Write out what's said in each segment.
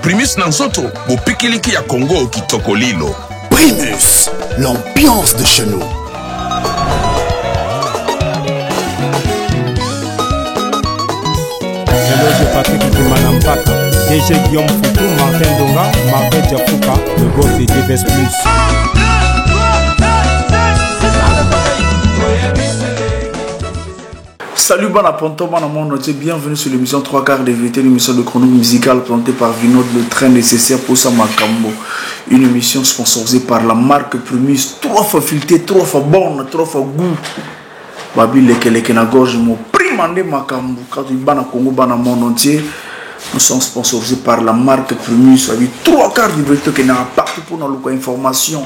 Primus Nansoto, bo pikiliki ya Congo kitoko lilo. Primus, l'ambiance de chez nous. Eloge Patrick Kimana Mpaka, DG Guillaume Foutou, Martin Donga, Martin Diafouka, le gosse de DVS Plus. Salut bon apponto, bon monde entier, bienvenue sur l'émission 3 quarts de vérité, l'émission de chrono musicale présentée par Vinod, le train nécessaire pour sa Makambo. Une émission sponsorisée par la marque Primus, 3 fois filtrée, 3 fois bonne, 3 fois goût. Babi leke na gorge, mon primandé Makambo. Quand il bat na Congo, ban monde entier, nous sommes sponsorisés par la marque Primus. 3 quarts de vérité qui n'a partout pour nos informations.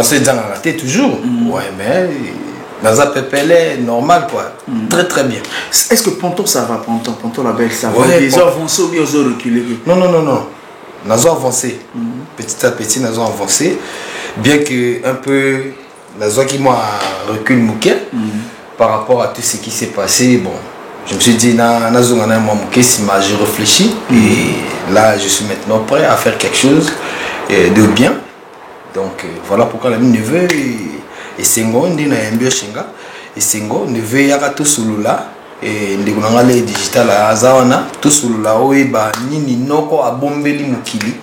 C'est raté toujours. Ouais, mais dans un PPL normal quoi. Très bien. Est-ce que Ponto ça va, Ponto la belle ça va? Ouais, ils ont avancé ou bien ils ont reculé? Non. Nous avons avancé. Petit à petit, nous avons avancé. Bien que un peu, nous avons qui m'a recul par rapport à tout ce qui s'est passé. Bon, je me suis dit, je réfléchis et là, je suis maintenant prêt à faire quelque chose de bien. Donc voilà pourquoi la neveu et Sengo ndi na mbio shinga et Sengo neveu ya to sulula et ndikunanga le digital azawana to sulula oeba nini noko abombeli mukili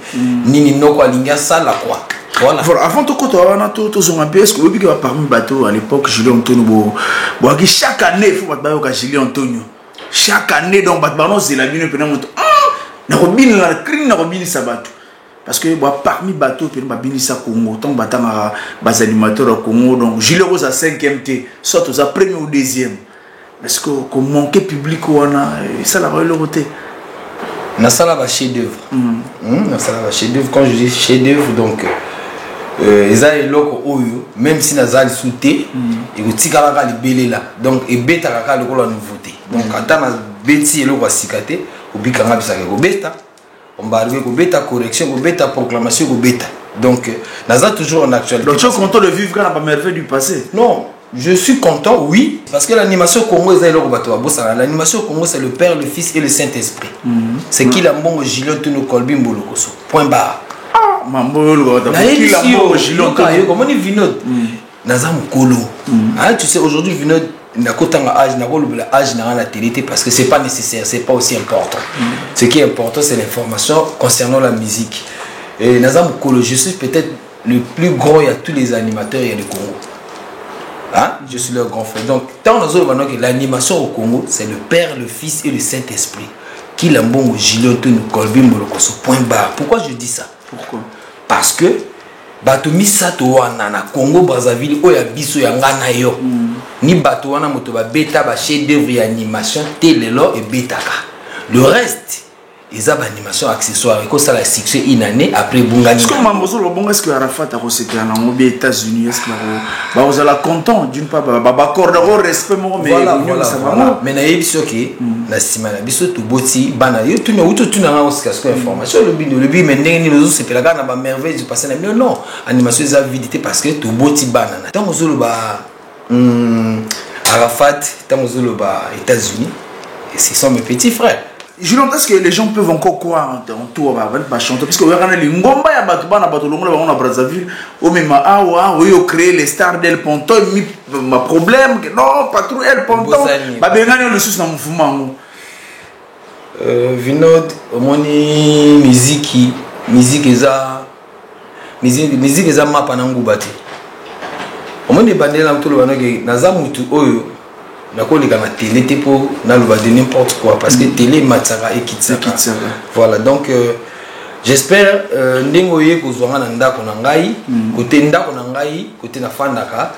nini noko alinga sala quoi. Voilà. Avant tout quand on a tout zonga PS que depuis que parmi bateau à l'époque Julien Antonio bo chaque année faut battre ka Julien Antonio. Chaque année donc battre non c'est la bine pena moto. Na robine la crine na robine sabato. Parce que parmi les bateaux, il y a des Congo, des animateurs au Congo, donc Gilles Rose à 5e T, soit aux premier ou deuxième. Est-ce que manque public ou ça la réalité? Na sala ba chef d'œuvre. Na sala ba chef d'œuvre, quand je dis chef d'œuvre donc ils ont loko oyo même si nazali souté et ko tikala ka libélé là. Donc et beta ka loko la nouveauté. Donc ata na beti loko sikate obikanga bisaka ko beta. On va arriver au bêta correction, au bêta proclamation, au bêta. Donc, nous sommes toujours en actualité. Donc, tu es content de vivre quand la merveille du passé? Non, je suis content, oui. Parce que l'animation Congo, l'animation Congo, c'est le Père, le Fils et le Saint-Esprit. C'est qui l'a bon Gilon Tuno Kolbi Mbolokoso. Point barre. Ah, Mambolo, qui l'a bon Gilon comment on est Vinod? Nazam Kolo. Tu sais, aujourd'hui, Vinod. Âge n'a la télé parce que c'est pas nécessaire, c'est pas aussi important. Ce qui est important, c'est l'information concernant la musique. Et Nazam Kolo, je suis peut-être le plus grand, il y a tous les animateurs, il y a le Congo. Je suis leur grand frère. Donc, tant nous avons que l'animation au Congo, c'est le Père, le Fils et le Saint-Esprit. Qui l'a bon Giloto nous Kolbi Mbolokoso. Point barre. Pourquoi je dis ça? Pourquoi? Parce que bato misato wana na Congo Brazzaville oya biso ya ngana yo ni bato wana moto ba beta ba chef d'œuvre ya animation telelo et betaka le reste ils ont animation accessoire et ça la succès une année après bungani. Est-ce que Mambozo le bon est-ce que Arafat a reçu en États-Unis est-ce que vous allez content d'une part ba accorder respect mais voilà mais na yebiso ki na sima na biso to boti bana yo tu na nga que information le bi mais ndenge ni c'est la na ba merveille du passé na non animation za vidité parce que to boti bana na tant ozolo ba Arafat tant ozolo ba États-Unis ce sont mes petits frères. Julien, est-ce que les gens peuvent encore croire en toi, va chanter? Parce que vous regardez les ngomba ya batubana batulongola bango na Brazzaville, au même awa, oui, créé les stars d'El Ponton, ma problème que non, pas trop El Ponton. Ba bengani le sous na mouvement. Vinod, omoni musique eza mapa na ngubati. Omoni bandela mtolo banoke naza mutu oyo. Nakoleka na télé te pour na loba de n'importe quoi parce que télé matsaka et kitsaka. Voilà donc j'espère ndingo ye kozwanga na ndako na ngai côté ndako na ngai côté na fandaka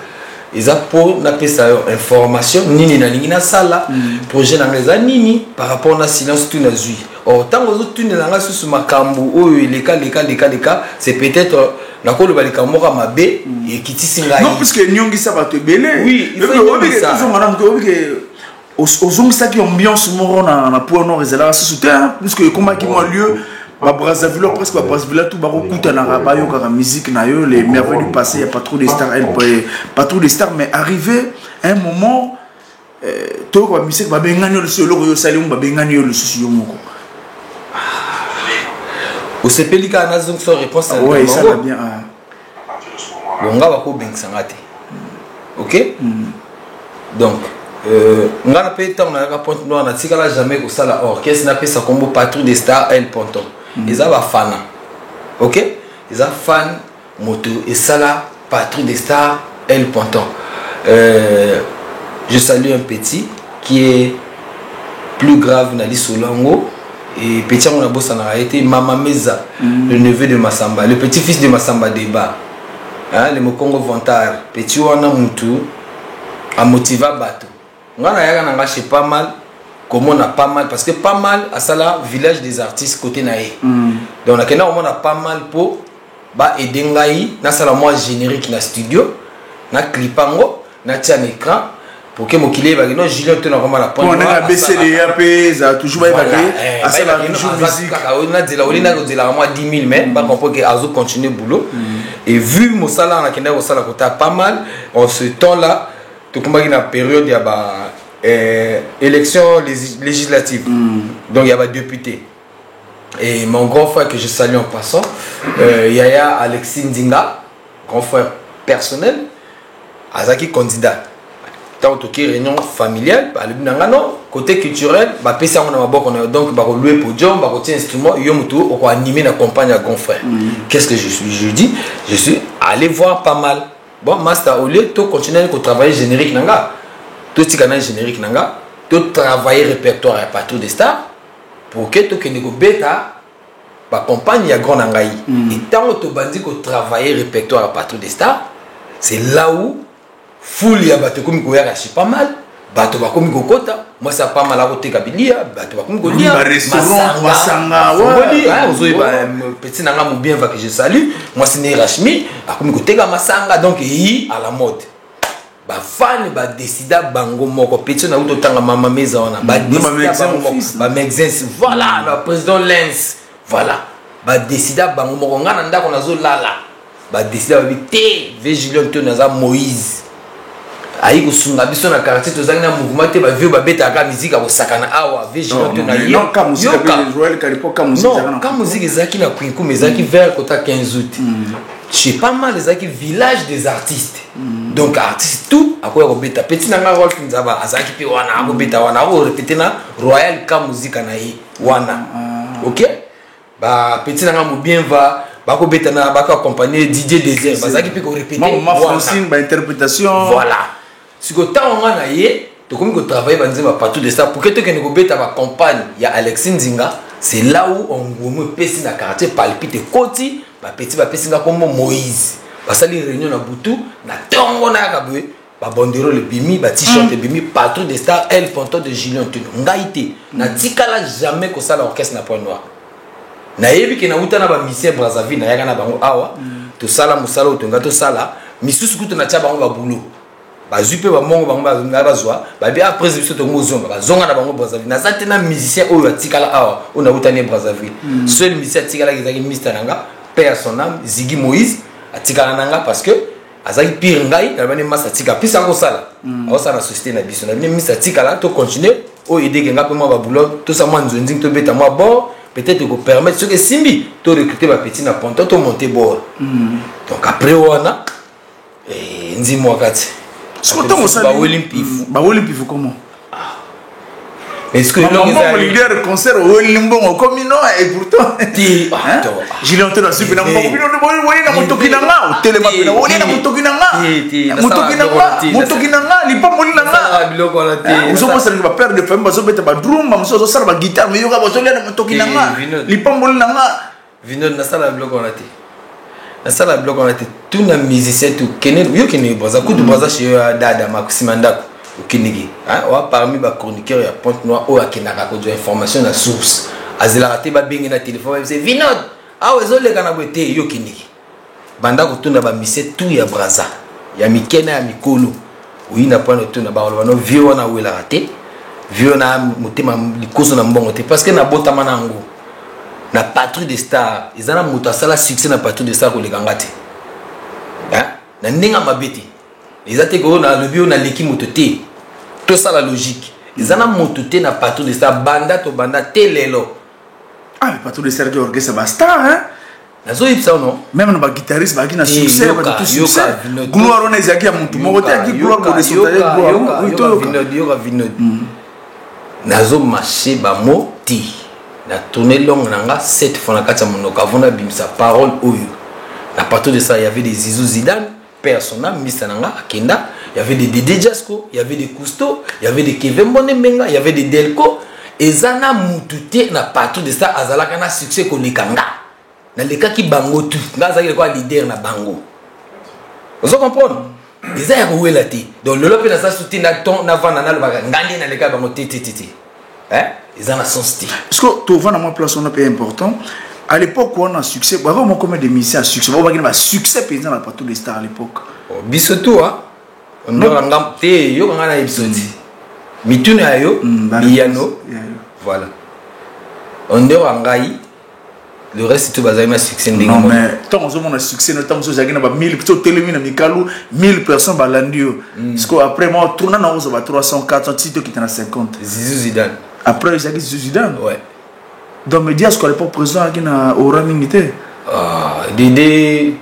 eza pour na pesa yo information nini na lingi na sala projet na ngeza nini par rapport na silence tout na zui. Or tango zo tune na nga susu makambu oyo leka c'est peut-être nakolo balika moka mabe et kitisi ngai. Non parce que nyongi ça va te belé. Oui, il faut ça. Aux ça qui ambiance moro na pour non réserver ce soutien parce que comment qui moi lieu ba Brazzaville presque ba Brazzaville tout ba kuta na rabayo ka musique na yo les merveilles du passé, il y a pas trop de stars, pas trop de stars mais arrivé un moment to ko musique ba bengani le solo yo sali ba bengani le souci yo moko. Au sepelika na zong so réponse à ouais ça va bien. Bon nga ba ko bengsanga te. OK? Donc nga na pe temps na ka point noir na tikala jamais ko sala orchestre na pe sa combo patrouille des stars El Ponton. Ils ont fan. OK? Ils ont fan moto et sala patrouille des stars El Ponton. Je salue un petit qui est plus grave Nali Solango. Et petit on a bossé en été Mama Meza, le neveu de Massamba, le petit-fils de Massamba Deba. Hein, le Mokongo Vontar, petit wana mutu a motivé bateau. On a acheté pas mal, comme on a pas mal, parce que pas mal à ça là, village des artistes côté naïe. Donc on a pas mal pour ba edengai, na sala moi générique na studio, na clipango, na tia écran. Pour que mon kilé va non Julien tu n'as pas la pointe. On a baissé les AP, ça toujours va évacuer. À ça la toujours musique. On a dit là, on a dit là moi 10 000 mais pas comprendre que Azo continue boulot. Et vu mon salaire na kenda au salaire côté pas mal en ce temps là, tout comme il y a une période il y a élection législative. Donc il y a des députés. Et mon grand frère que je salue en passant, Yaya Alexis Ndinga, grand frère personnel, Azaki candidat. Tant que réunion familiale, côté culturel, donc louer podium, instrument, on va animer la campagne à grand frère. Qu'est-ce que je suis? Je dis, je suis allé voir pas mal. Bon, master, au lieu de continuer à travailler générique, tout ce canal générique, tout travailler répertoire à partir des stars, pour que tout ce qui bêta, la campagne à grand nangai. Et tant que tu travailler répertoire à partir des stars, c'est là où foule ya bato komi ko yaka pas mal bato ba komi ko kota moi ça pas mal à côté kabilia bato ba komi ko lia restaurant masanga ouais ozoy ba petit nanga mo bien va que je salue moi c'est né Rashmi a komi ko tega masanga donc yi à la mode ba fan ba décida bango moko petit na uto tanga Mama Meza wana ba décida bango ba Mexens voilà le président Lens voilà ba décida bango moko ngana ndako nazo lala ba décida ba té Julien Tonaza Moïse ayi kusunga biso na quartier tozangi na mouvement te ba vieux ba beta ka musique a sakana awa Julien Tonaza non ka musique de Joël Kalipo ka musique non ka musique ezaki na Kwinku mezaki vers kota 15 août je sais pas mal ezaki village des artistes donc artiste tout akoya ko beta petit nanga Rolf Nzaba azaki pe wana ko beta wana ko répéter na Royal ka musique na yi wana OK ba petit nanga mo bien va bako beta na bako accompagner DJ Désert bazaki pe ko répéter ma Francine ba interprétation voilà si ko temps on a yé to comme ko travailler banzema partout de ça pour que to que ko beta ba campagne ya Alexis Nzinga c'est là où on gomo pesi na quartier palpite koti ba petit ba pesi nga comme Moïse basali réunion na butu na tongo na kabwe ba bandero le bimi ba t-shirt le bimi partout de stars El Ponton de Julien Tono ngaité na tikala jamais ko sala orchestre na point noir na yebi ke na uta na ba musicien Brazzaville na yaka na bango awa to sala musala utonga to sala misusu kuto na tia bango ba boulot ba zupe ba mongo bango ba bazwa ba bi après biso to mozonga ba zonga na bango Brazzaville na zate na musicien oyo atikala awa ona uta ne Brazzaville seul musicien atikala ki zaki Mr Nanga père son âme Ziggy Moïse atikala nanga parce que azaki pire ngai na bani masa tika pisa ko sala o sala société na biso na bini misa tika là to continuer o aider que ngape moi ba boulot to sa moi nzonzi to beta moi bon peut-être ko permettre ce que simbi to recruter ba petit na ponto to monter bord donc après wana nzi moi kati ce que ton ça ba olympique comment est-ce que le leader concert au Limbongo comme non et pourtant j'ai entendu la super na mbongo na motokinanga au telema na woni na motokinanga lipa molina nga biloko la te uzo posa ni ba père de famille bazo beta ba drum bazo sala ba guitare mais yoka bazo na motokinanga lipa molina nga vino na sala biloko la te na sala biloko la te tout na musicien tout kene yo kene baza kudu baza chez dada makusimandako Kinigi, parmi les chroniqueurs, il y a Pointe-Noire où il y a des informations à source. Azela ba bengi na téléphone, c'est Vinod. Ah ouais, zole kana bote yo Kinigi. Banda ko tuna ba mise tout ya braza. Ya mikena ya mikolo. Oui na point tuna ba no vieux na wela raté. Vieux na motema likoso na mbongo te parce que na bota manango. Na patrouille des stars, ils ont muta sala succès na patrouille des stars ko le kangate. Hein? Na ninga mabeti. Ils ont ko na le bio na leki mototé. Tout ça la logique. Ils ont monté na partout de ça banda to banda telelo. Ah mais partout de Sergio Orgues c'est star hein. Nazo ipsa non. Même na ba guitariste ba qui na succès ba tout succès. Gloire on ezaki ya muntu moko te ki gloire ko de sotaye gloire. Vinod. Nazo marché ba moti. Na tourner long nanga 7 fois na kati ya monoko avona bimsa parole oyo. Na partout de ça il y avait des Zizou Zidane, personnel misananga akenda. Il y avait des Dédé Jasco, il y avait des Cousteau, il y avait des Kevin Bonemenga, il y avait des Delco. Et Zana Moutouté n'a pas tout de ça. Azalaka na succès qu'on les kanga. Na les cas qui bango tout. Nga zaki quoi leader na bango. Vous comprenez? Ils ont joué la té. Donc le lope na sa soutien na ton na vana na le baga. Ngandi na les cas bango té. Hein? Ils en ont son style. Parce que tu vois dans mon place on a peu important. À l'époque où on a succès, vraiment combien de musiciens à succès. On va gagner un succès paysan à partout des stars à l'époque. Bisoto hein. On a ngam yo ngana episode mituna yo piano voilà on dehors ngai le reste tout bazali na succès ndingo non mais tant on a succès notamment so jagina ba 1000 plutôt télémina mikalu 1000 personnes balandio parce que après moi tourna na ozo ba 300 400 tito qui était na 50 Zizou Zidane après Zizou Zidane ouais dans médias ce qu'on pas présent qui na aura minité Dédé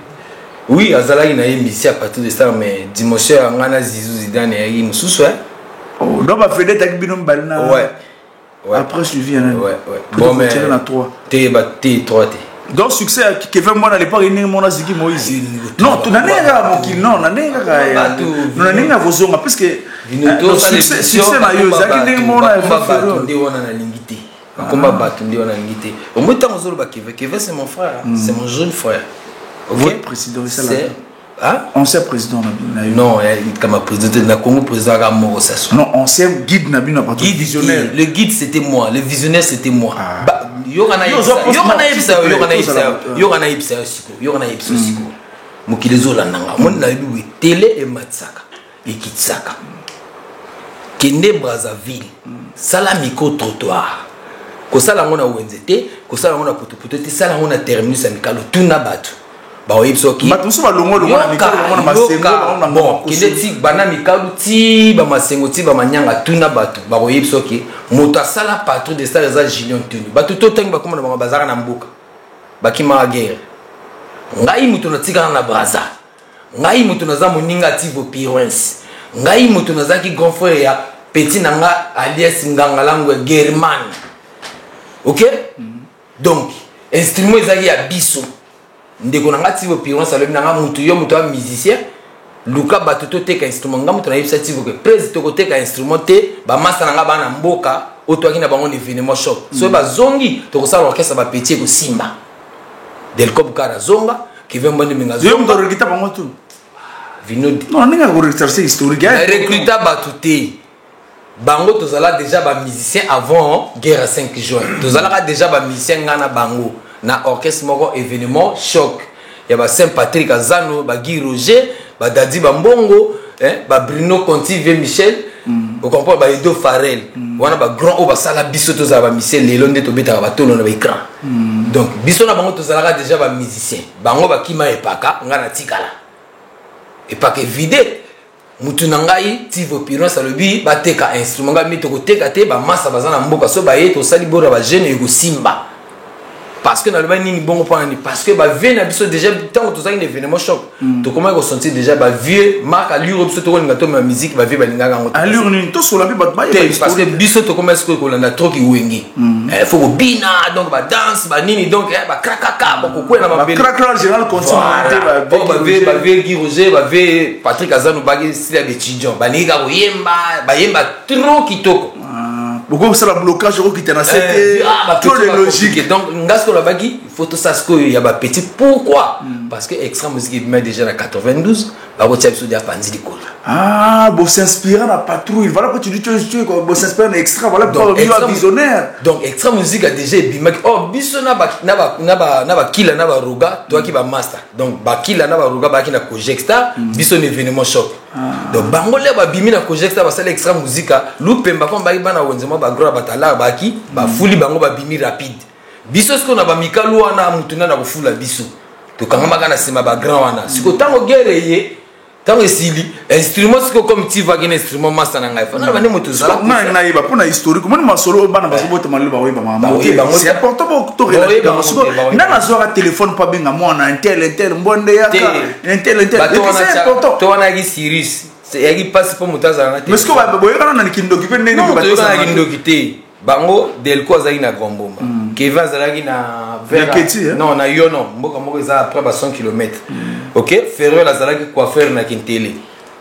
oui, Azala il a émis à partir de ça, mais dimanche on a Zizou Zidane et il me soussoit. Oh, donc bah Fede tak binom balna. Ouais. Après suivi hein. Ouais. Bon mais tirer na 3. T'es 3 t. Donc succès qui fait moi à l'époque il mon aziki Moïse. Non, tu n'as pas mon kill non, n'a pas. Non n'a pas vos parce que succès na yo zaki ndenge mon a fait. Ndé wana na lingité. Komba batundi wana lingité. Au moins tant ozolo ba Kevin c'est mon frère, c'est mon jeune frère. Votre président c'est ancien président non comme président de Congo président Ramoro Sassou non ancien guide Nabina pas visionnaire le guide c'était moi le visionnaire c'était moi yogana mokilezo la nanga mon na lui télé et matsaka et kitsaka kende Brazzaville sala micro trottoir ko sala ngona wenzete ko sala ngona putuputu te sala ngona terminus amicalo tuna batu ba oyipsoki batu ba longo na masengo bon kineti bana mikalu ti ba masengo ti ba manyanga tuna batu ba oyipsoki moto sala patron de stars za Julien Tunu batu to tangi ba komona ba bazara na mbuka bakima guerre ngai mutu na tika na Braza ngai mutu na za moninga tivo Pirense ngai mutu na za ki grand frère ya petit nanga alias Ngangalango German. Ok? Donc instrument ezaki ya biso ndeko nanga tivo Pirense alobi nanga mutu yo mutu wa musicien luka batuto teka instrument nga mutu na yebisa tivo ke presse to koteka instrument te ba masa nanga bana mboka otoaki na bango événement choc so ba zongi to kosala orchestre ba petit ko simba del cop cara zonga qui vient bonne minga zonga yo mutu rekita bango tu Vinod non ninga ko recherche historique ya recruta batuté bango tozala déjà ba musicien avant guerre 5 juin tozala déjà ba musicien ngana bango na orchestre moko événement choc ya ba Saint Patrick Azano ba Guy Roger ba Dadi Bambongo ba Bruno Conti Vieux Michel au comprend ba Edo Farel wana ba grand o ba sala biso tozala ba Michel lelo nde to beta ba tolo na ba écran donc biso na bango tozala déjà ba musicien bango ba kima epaka ngana tikala et pas que vider mutu nangai tivo piron salobi bateka instrument ngami to koteka te ba massa bazana mboka so ba yeto sali bora ba jeune ego simba parce que dans le nini bongo pas parce que ba vie na biso déjà tant que ça un événement choc to comment on sentir déjà ba vie marque allure biso to ngato ma musique ba vie ba linga ngo allure ni to so la ba parce que biso to comment est-ce que on a trop qui wengi il faut bina donc ba danse ba nini donc ba krakaka ba ko na ba krakra général continuité ba vie Guy Roger ba vie Patrick Azano ba gi style de Tidjon ba ninga ko yemba trop kitoko beaucoup ça la blocage qui était dans cette trop de logique donc ngasko la bagi il faut tout ça ce que il y a ba petit pourquoi parce que extra musique met déjà la 92 ba ko tshepso dia panzi di kola bon s'inspirer la patrouille voilà que tu dis tu quoi bon s'inspirer extra voilà pour le visionnaire donc extra musique a déjà bimaki oh biso na ba kila na ba roga toi qui ba master donc ba kila na ba roga ba ki na projecta biso un événement choc donc bango le ba bimi na projecta ba sala extra musique lupemba ko ba bana wenzema ba gros batala ba ki ba fuli bango ba bimi rapide biso ce qu'on a ba mikalu wana mutuna na ko fula biso to kanga kana sema ba grand wana siko tango guerre tant esili instrument c'est comme tu vas gagner instrument master na ngai fana bane moto zala na iba pona historique moi ma solo bana ba bota malu ba weba mama c'est important pour to relater na na zo téléphone pas benga moi na intel mbonde ya intel c'est important to wana gi Sirius c'est yaki passe pour mutaza na mais ce que ba boyeka na kindoki pe nene ba to na kindoki te bango delko azali na grand bomba Kevin azalaki na vers non na yo non mboka moko za après ba 100 km OK Ferreur azalaki coiffeur na kintele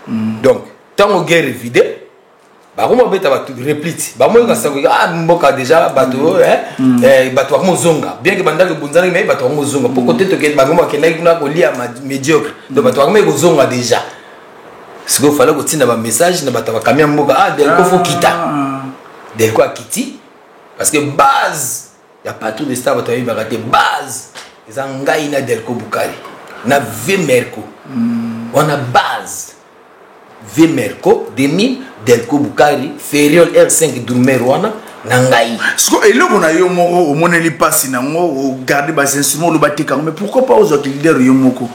donc tango guerre vide ba ko beta ba réplique ba mo ka sako mboka déjà bato bato ko zonga bien que bandaki bunzana mais bato ko zonga pour côté to ke ba ngoma kenaki na ko lia médiocre donc bato ko zonga déjà ce qu'il fallait que tu aies un message na bato ba kamia mboka delko faut quitter delko a quitté parce que base il y a pas tout de ça bato ba raté base ils ont ngai na delko bukari na V Merco on a base V Merco 2000 delko bukari Feriol R5 Drumer wana na ngai sko eloko na yo moko o moneli pasi na ngo o garder bas instruments lo bateka mais pourquoi pas aux autres leaders yo moko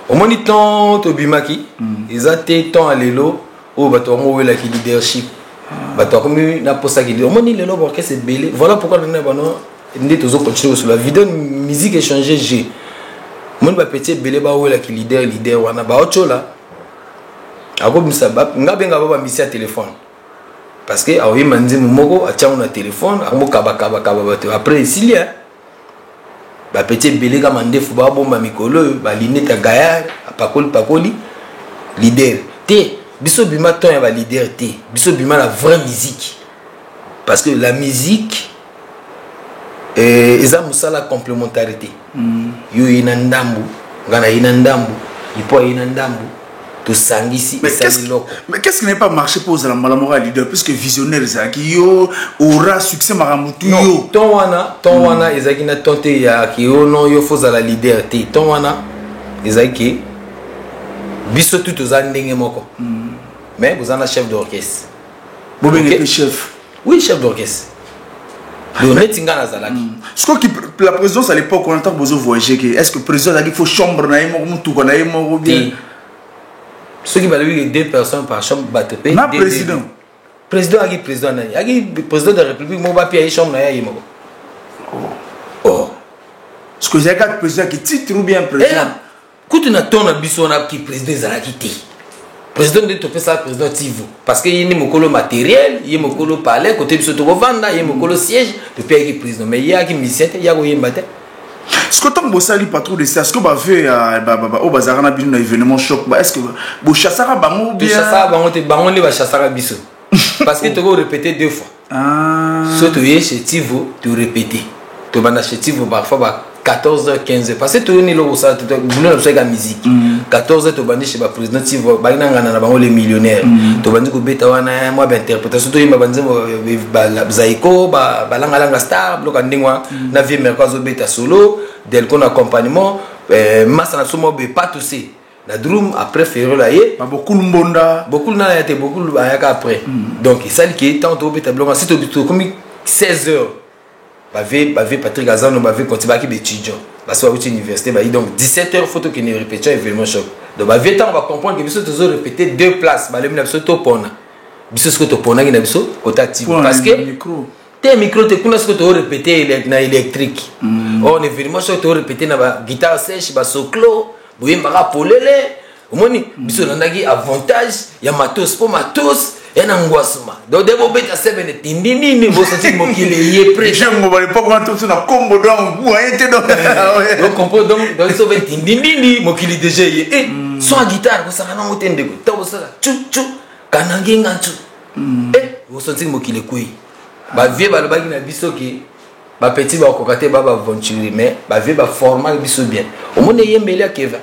au moni temps to bimaki ils ont été temps à lelo o bato ngo wela ki leadership bato comme na posa ki au moni lelo pour que c'est belé voilà pourquoi on a bano ndé tozo continuer sur la vidéo musique échanger j'ai mon ba petit belé ba wela ki leader wana ba ochola ako misaba ngabenga baba misia téléphone parce que awi manzi moko atchanga na téléphone ako kaba après ici ba petit belé ka mandefu ba bomba mikolo ba lineta gayar pakoli leader té biso bima ton ya ba leader té biso bima la vraie musique parce que la musique eza musala complémentarité yo ina ndambu ngana ina ndambu ipo ina ndambu to sangisi mais qu'est-ce qui n'est pas marché pour la malamora leader puisque visionnaire zaki yo aura succès maramutu yo ton wana ezaki na tonte ya ki yo non yo faut la leader te ton wana ezaki biso tout aux ndenge moko mais vous en a chef d'orchestre vous benga chef oui chef d'orchestre ce que la présidence à l'époque on entend besoin voyager est-ce que le président a dit faut chambre na yemo mutu ko na yemo bien ceux qui valent deux personnes par chambre bateau na président a dit président de la république mo ba pia chambre na yemo ce que j'ai quatre président qui titre ou bien président kutu na tona biso na ki président za quitté président de topé ça président Tivo parce que il y a mokolo matériel il y a mokolo palais côté biso to vanda il y a mokolo siège depuis qui président mais il y a qui mission il y a ko yemba te ce que tant bosali pas trop de ça est-ce que ba fait au bazar na bino événement choc est-ce que bo chassara bango bien chassara bango te bango ne ba chassara biso parce que tu vas répéter deux fois so to y chez Tivo tu répéter to bana chez Tivo parfois 14h 15h parce que tu es là ça tu boulot la musique 14h tu bandi chez ba président Tivo ba ina ngana na bango les millionnaires tu bandi ko beta wana moi ba interprétation to yimba banze ba zaiko ba langa star bloka ndingwa na vie merkazo beta solo del kon accompagnement massa na somo be pas touser la drum après faire là yé ba beaucoup mbonda beaucoup na été beaucoup ayaka après donc ça qui tant to beta bloka si tu comme 16h bave Patrick Azano bave continuer qui étudiant parce que à l'université donc 17h photo qui ne répétition événement choc donc ba vieux temps on va comprendre que biso toujours répéter deux places ba le mina biso to pona biso ce que to pona na biso otati parce que tes micro te kuna ce que to répéter na électrique on est vraiment ce que to répéter na ba guitare sèche ba soclo boye mbaka polele omoni biso nandaki avantage ya matos po matos ena ngwasuma donc debo beta sebene tindini ni bo senti mokili ye prêt je mo ba pas quand tout na Congo donc vous été donc on peut donc so ben tindini ni mokili déjà ye so guitare ko sanga na motende ko to sala chu chu kanangi nganchu bo senti mokili kui ba vie ba lobaki na biso ki ba petit ba kokate ba aventure mais ba vie ba format biso bien omone yembele ya Kevin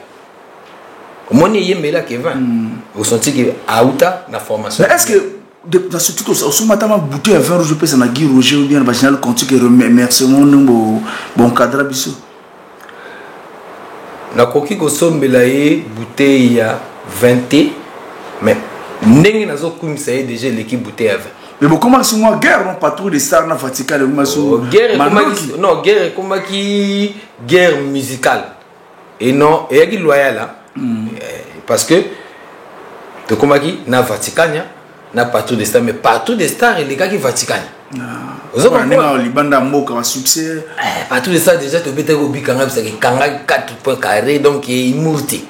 omone yembele ya Kevin vous sentez que auta na formation est-ce que dans ce tout ça au matin bouteille à vin rouge peut ça na Guy Roger ou bien le général Conti que remercie mon bon cadre biso na koki ko sombela ye bouteille ya 20 mais ndenge nazo kumisa ye déjà l'équipe bouteille à 20 mais bon comment c'est moi guerre non patrouille des stars na Vatican le maso guerre non guerre comme qui guerre musicale et non et qui loyal là parce que to comme qui na Vatican na patrouille des stars mais patrouille des stars et les gars qui Vatican vous avez un Libanda moka un succès patrouille des stars déjà to bete ko bikanga parce que kanga 4 points carrés donc il mourti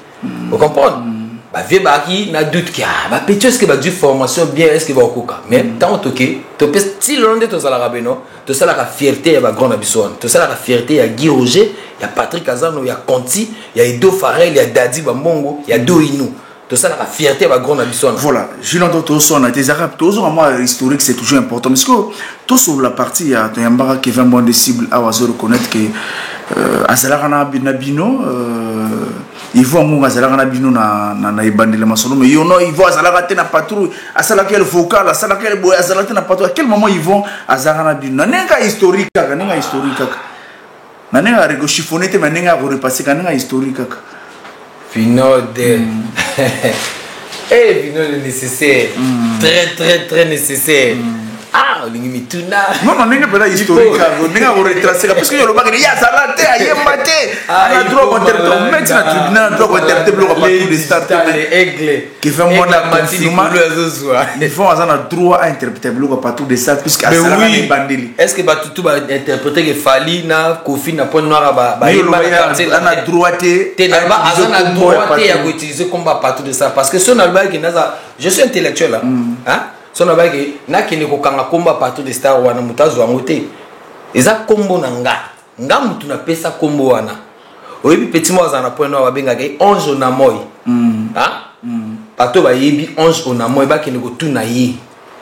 vous comprenez ba vie ba qui na doute qui ba petit est-ce que ba du formation bien est-ce que ba okoka mais tant toqué to peut si le long de to sala rabeno to sala la fierté ya ba grand abisson to sala la fierté ya Guy Roger ya Patrick Azano ya Conti ya Edo Farel ya Dadi Bambongo ya Doinou to sala la fierté ya ba grand abisson voilà Julien Toto son a des arabes tous vraiment historique c'est toujours important parce que tout sur la partie ya to yambara Kevin bon des cibles à oiseau reconnaître que azala na bino il faut mon azala na bino na ibandele masolo mais yo no il faut azala te na patrouille azala quel vocal azala quel boy azala te na patrouille à quel moment ils vont azala na bino nenga historique kaka nenga historique kaka nenga rego chiffonner te nenga ko repasser nenga historique kaka Vinode Vinode nécessaire très nécessaire ah lingi tuna non nenga pela historique nenga ko retracer parce que yo lo bagay ya azala te ayemba te na droit interpréter maintenant tribunal droit interpréter bloc partout des stars les aigles qui fait moi la matine ils font azana droit à interpréter bloc partout des stars puisque azala ni bandeli est-ce que ba tout ba interpréter que Fali na Kofi na point noir ba ana droit te na ba azana droit te ya utiliser comme partout des stars parce que son album qui naza je suis intellectuel là hein son abaki na kene ko kanga komba partout des stars wana mutazo wangote eza kombo na nga mutu na pesa kombo wana oyebi petit mo azana point no babenga ke ange na moy pato ba yebi ange na moy ba kene ko tuna yi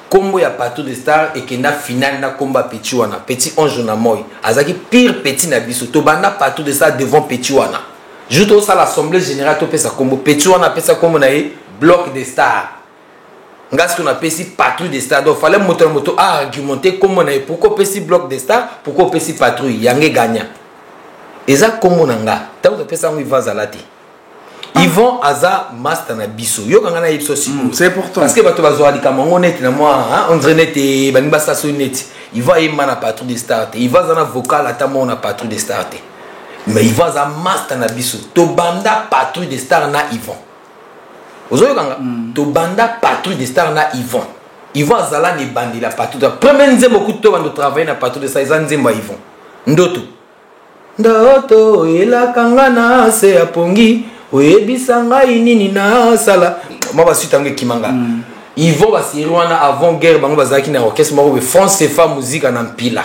kombo ya partout des stars et kenda final na komba petit wana petit ange na moy azaki pire petit na biso to banda partout des stars devant petit wana juto ça l'assemblée générale to pesa kombo petit wana pesa kombo na yi bloc des stars ngas qu'on appelle ici patrouille des stars donc fallait moto à argumenter comment on a pourquoi pesi bloc des stars pourquoi pesi patrouille yangé gagnant et ça comment on a tant que pesa ils vont zalati ils vont aza master na biso yo kanga na ipso c'est important parce que bato bazo alika mongo net na moi on dirait net bani basa so net il va yema na patrouille des stars il va za na vocal ata mo na patrouille des stars mais il va za master na biso to banda patrouille des stars na Yvon ozoyo kanga to banda patrouille des stars na Yvon azala ni bandi la patrouille premier nzembo kuto bando travailler na patrouille des stars nzembo Yvon ndoto ela kanga na se apongi oyebisanga inini na sala maba suitange kimanga Yvon basiri wana avant guerre bango bazaki na orchestre moko be France CFA musique na mpila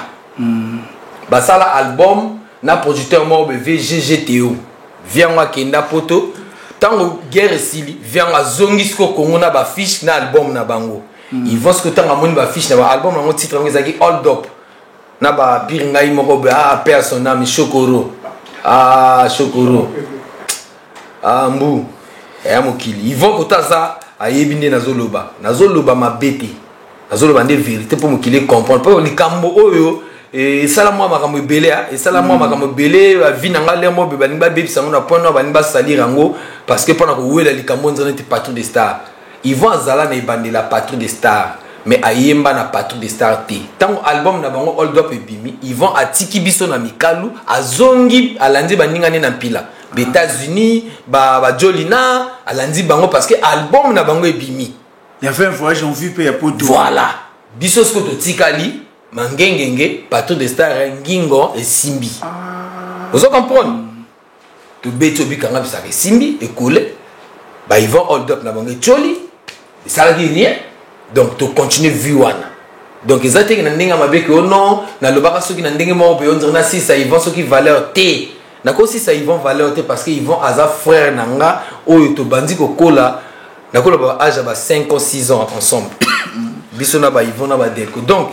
basala album na producteur moko be VGGTO vianga kenda poto tango guerre sili vianga zongisko kongo na ba fiche na album na bango ils vont ce que tango moni ba fiche na ba album na titre ngo ezaki hold up na ba piringa imoko be personne ami Chokoro Chokoro mbu ya mokili ils vont kotaza ayebinde nazoloba mabete nazoloba nde vérité pour mokili comprendre pour likambo oyo et ça la moi makambo belé et ça la moi makambo belé vie nanga lembo be baninga bebisa ngona point no baninga salir rango parce que pendant que wela likambo nzana te patron des stars ils vont zala na ibande la patron des stars mais ayemba na patron des stars té tant album na bango hold up et bimi ils vont atiki biso na mikalu azongi alandi baninga ne na pila États-Unis, Jolina, alandi bango parce que album na bango ebimi. Il y avait un voyage en vue pe pour tout. Voilà. Biso sko to tikali, mangengenge, Bateau de Star Ngingo et Simbi. Vous comprenez? To beto bikanga bisaka Simbi et Kole. Ba ils vont hold up na bango Choli. Ça veut dire rien. Donc to continue vue wana. Donc ils ont na ndenge mabe que non, na lobaka soki na ndenge mo be on dirait na si ça ils vont soki valeur T. Na ko si ça ils vont valeur T parce que ils vont aza frère nanga oyo to bandi ko kola. Na kola ba âge ba 5 ou 6 ans ensemble. Biso na ba ils vont na ba delko. Donc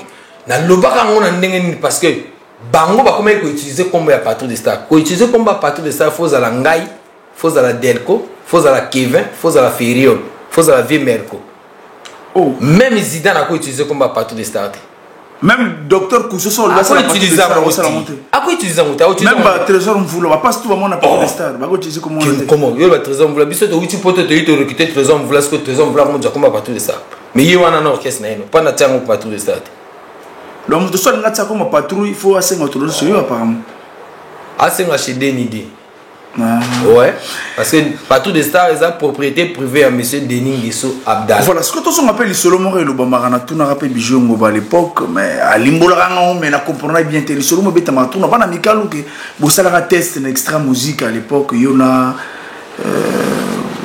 na lobaka ngona ndenge parce que bango ba comment ko utiliser comme ya Bateau de Star. Ko utiliser comme Bateau de Star faut à la ngai, faut à la delko, faut à la Kevin, faut à la Feriol, faut à la Vie Merco. Oh. Même Zidane a utilisé comme Bateau de Star. Même docteur Koussoso a utilisé à quoi utiliser même trésor mvula va pas tout le monde a Bateau de Star va utiliser comment comment yo le trésor mvula biso to uti poto to ito recruter trésor mvula ce que trésor mvula mo comme Bateau de Star mais yo wana na orchestre na ino pas na tiango Bateau de Star donc de soit ngata comme patrouille il faut assez autour sur yo apparemment assez chez Denidi. Ouais, parce que Bateau de Star est la propriété privée à monsieur Denis Nguesso Abdal. Voilà, ce que tous on appelle les solo moré le bamarana tout n'a rappelé bijou ngoba à l'époque mais à limbolanga mais na comprendre bien les solo mo beta matou na bana mikalu que bosala test na extra musique à l'époque yona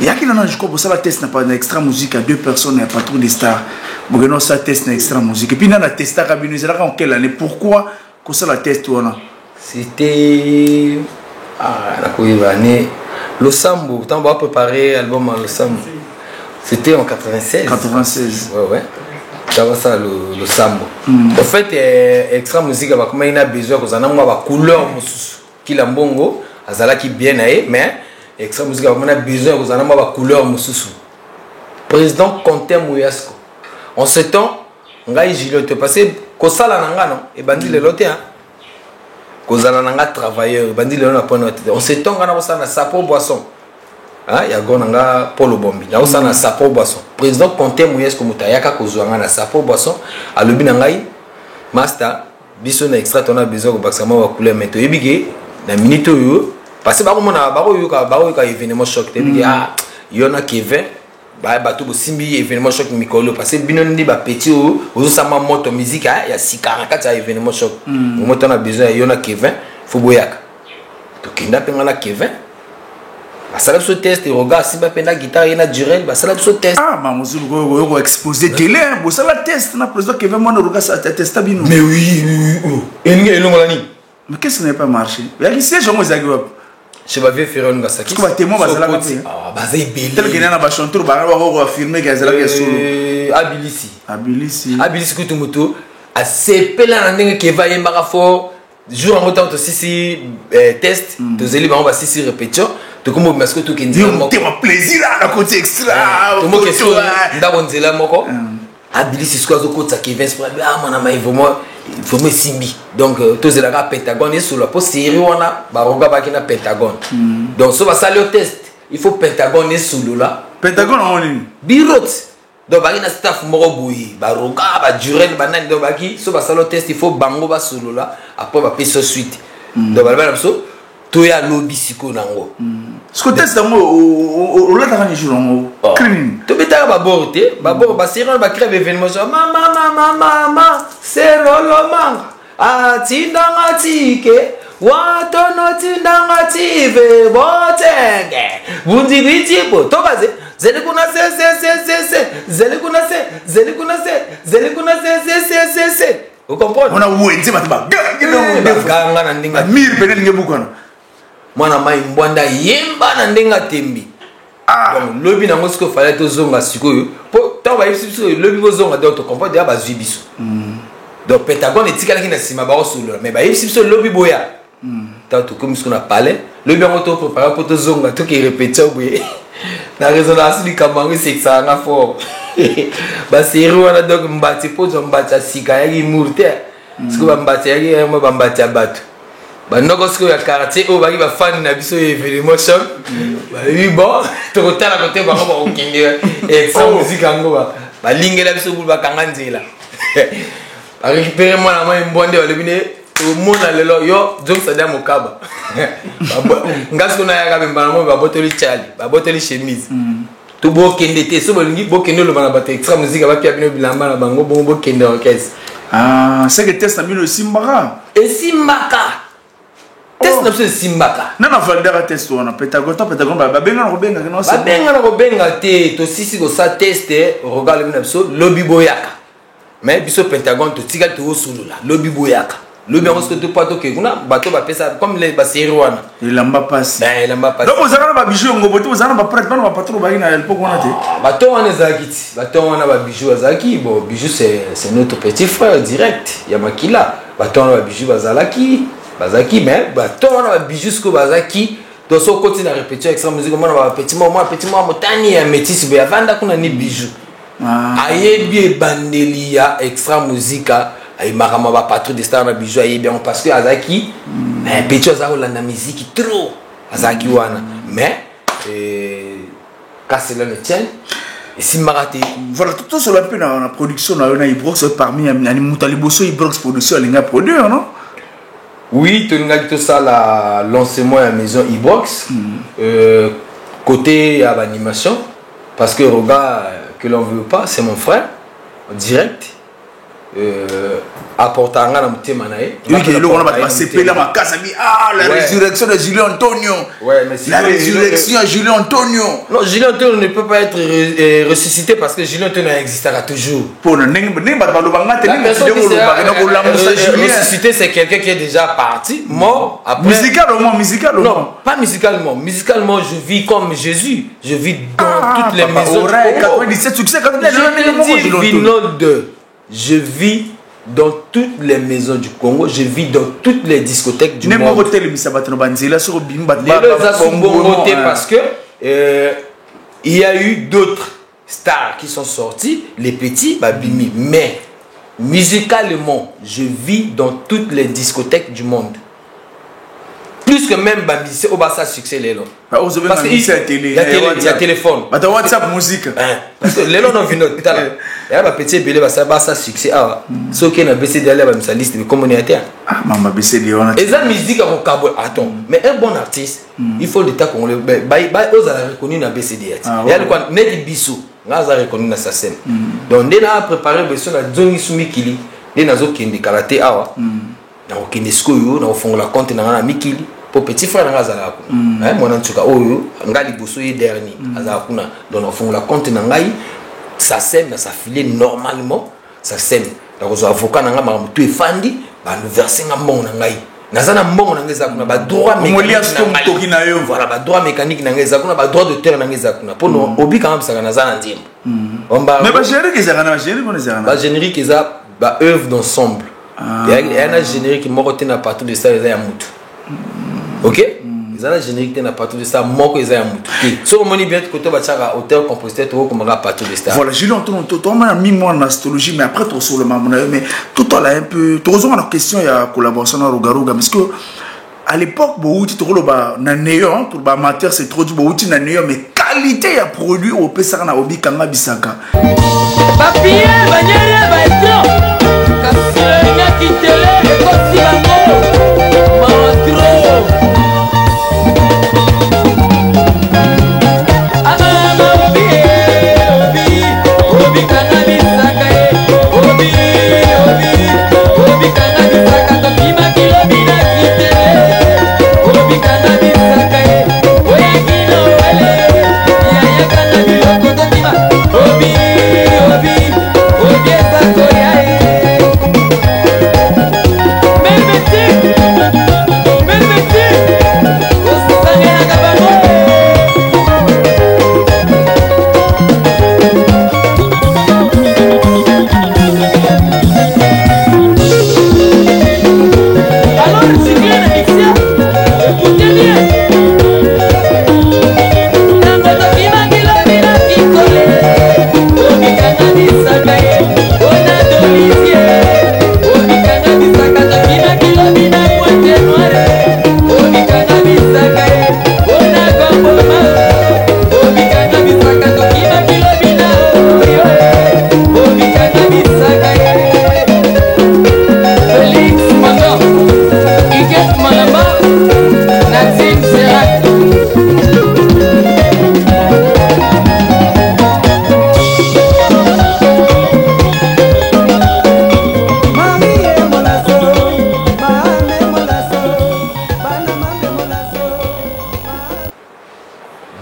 ya qui n'a je crois bosala test na pas na extra musique à 2 personnes à Bateau de Star. Bogeno ça test na extra musique et puis na testa kabinez là en quelle année pourquoi que ça la test wana c'était le Sambo, tant on va préparer l'album Le Sambo. C'était en 96. 96. Ouais. Ça va ça le Sambo. En fait, extra musique avec comment il a besoin que ça n'a pas couleur qui la bongo, azala qui bien aé, mais extra musique avec comment il a besoin que ça n'a pas couleur mususu. Président Conte Mouyasco. En ce temps, on a eu Gilote passé que ça la nanga non et bandi le loté hein. Kozala nanga travailleur bandi le na point note on se tonga na osana sapo boisson ah ya gonanga polo bombi na osana sapo boisson président Conte Mouyesco mutayaka kozwanga na sapo boisson alobi na ngai master biso na extra on a besoin ko bakama wa couleur meto yebige na minute yo parce ba ko mona ba ko yo événement choc te bige ah yona Kevin bato simbi événement choc mikolo parce que binondi ba petit ozo sama moto musique ya sikara kata événement choc moto on a besoin yona Kevin faut boyaka to kinda penga na Kevin ba sala so test et regarde si ba penda guitare na durel ba sala so test ma mozulu go exposer télé bo sala test na président Kevin moi regarde ça testa bino mais oui enga elongola ni mais qu'est-ce qui n'a pas marché ya qui c'est jongo zagi je vais faire un gasaki tu vas témoin basala kapé bazai belé tel que na ba chanteur ba va affirmer que azala que solo abilisi kutu moto a sepela na ndenge ke va yembaka fort jour en autant aussi test de zeli ba on va si répétition to comme parce que to kendi mo te plaisir à côté extra to mo que so ndabo nzela moko abilisi squazo ko tsa Kevin mana mai vraiment simbi donc tous les gars Pentagone et sur la poste série on a baroga ba kina Pentagone donc so va saler au test il faut Pentagone et solo là Pentagone en ligne birot donc ba kina staff moko boui baroga ba durel banani donc ba ki so va saler au test il faut bango ba solo là après ba payer suite donc ba ba so to ya lobby siko nango ce que test nango o la ta jour nango criminel to beta ba borte ba bor ba série ba crève événement mama c'est rolomanga atindanga tike watono tindanga tive botenge bundi bitipo to baze zeli kuna se vous comprenez on a ouenze mataba ganga na ndinga mir benel ngebukana mwana mai mbwanda yemba na ndenga tembi donc lobi na ngosiko fallait to zonga sikoyo po ta ba yipsiso lobi ngo zonga donc to comprendre ya bazwi biso donc Pentagone etikala ki na sima ba osolo mais ba yipsiso lobi boya ta to comme ce qu'on a parlé lobi ngo to préparer pour to zonga to ki répéter boye na résonance du kamango c'est ça na fort ba série wana donc mbati po zo mbati sika ya ki murte ce que ba mbati ya ki ba mbati abatu bandoko siko ya quartier o baki ba fan na biso événement choc ba oui bon to kotala côté ba ko okinde extra musique ngo ba lingela biso bul ba kanga nzela ba récupérer moi na moi mbonde ba lebine mona lelo yo donc ça dame okaba ngasko na ya kabemba na mo ba boteli chali ba boteli chemise to bo kende te so bolingi bo kende lo bana bata extra musique ba pia bino bilamba na bango bo kende orchestre c'est que test amino simbaka et simbaka test na se simbaka na validera test on a petagon ba benga na robenga no ba benga na robenga te to sisi ko sa test regarde bino so lobby boyaka mais biso pentagon to tika to sulula lobby boyaka lobby on se to pato ke kuna bato ba pesa comme les basiri wana ilamba passe ilamba passe donc ozana ba bijou ngoboto ozana ba prêtre ba patron ba ina elpo kona te bato wana zakiti bato wana ba bijou azaki bon bijou c'est notre petit frère direct ya makila bato wana ba bijou bazaki mais bato wana ba bijou sko bazaki donc so côté na répétition extra musique moi ba petit moi motani ya métis be avanda kuna ni bijou ayebi bandeli ya extra musica ay makama ba patron de star na bijou ayebi parce que azaki petit azako la musique trop azaki wana mais casser le tien et si maraté voilà tout sur la peu na production na Ibrox parmi ani mutali bosso Ibrox production linga produire non oui toninga tout ça la lancement à maison Ibrox côté animation parce que regarde que l'on veut pas, c'est mon frère, en direct. Apportant à la résurrection de Julien Antonio. Ouais, mais la résurrection de Julien Antonio. Non, Julien Antonio ne peut pas être ressuscité parce que Julien Antonio existera toujours. La personne qui sera ressuscité, c'est quelqu'un qui est déjà parti, mort. Après... Musicalement. Non, pas musicalement. Musicalement, je vis comme Jésus. Je vis dans toutes les maisons. Je vis dans toutes les maisons du Congo, je vis dans toutes les discothèques du monde. Parce que il y a eu d'autres stars qui sont sortis, les petits, babimi. Mais musicalement, je vis dans toutes les discothèques du monde. Plus que même Bambi, c'est au bas succès les lots. Parce qu'il y a téléphone. WhatsApp musique. Parce que les lots n'ont vu notre putain. Il y a un petit bébé, ça va succès. Ce qui est un BCD, il y a liste de communautaire. Ah, maman BCD, on a. Et la musique, attends, mais un bon artiste, il faut le temps qu'on le. Ils ont reconnu dans BCD. Il y a quoi, Nedi Bissou, ils ont reconnu dans sa scène. Donc, dès qu'on a préparé le son à Zongi Sumikili, dès qu'on a des karaté, na okinesko yo na ofongola compte na ngana mikili po petit frère nga azala ko mwana ntuka oyo ngali boso ye dernier azala kuna donc na ofongola compte na ngai ça sème na ça filer normalement ça sème donc zo avocat na nga ma mutu efandi ba nous verser nga mbongo na ngai nazana mbongo na ngeza kuna ba droit mécanique na yo voilà ba droit mécanique na ngeza kuna ba droit d'auteur na ngeza kuna po no obi quand même ça nazana nzimbo mais ba générique ezana na générique on ezana ba générique eza ba œuvre d'ensemble. Il y a un générique qui m'a à partir de ça, il y a un moutou. Ok? Il y a un générique qui est à partir de ça, il y a un moutou. Si on dit bien que tu as auteur, compositeur, tu as à partir de ça. Voilà, Julien, tu as mis moi en astrologie, mais après tu as sur le moment. Mais tout à l'heure, un peu. Tu as raison, la question, il y a collaboration avec Rogaruga. Parce que à l'époque, tu as pour amateur, c'est trop du tu as mais qualité de produit au Pesana, au Bikanga Bisaka. Papier, bannière, baïtron.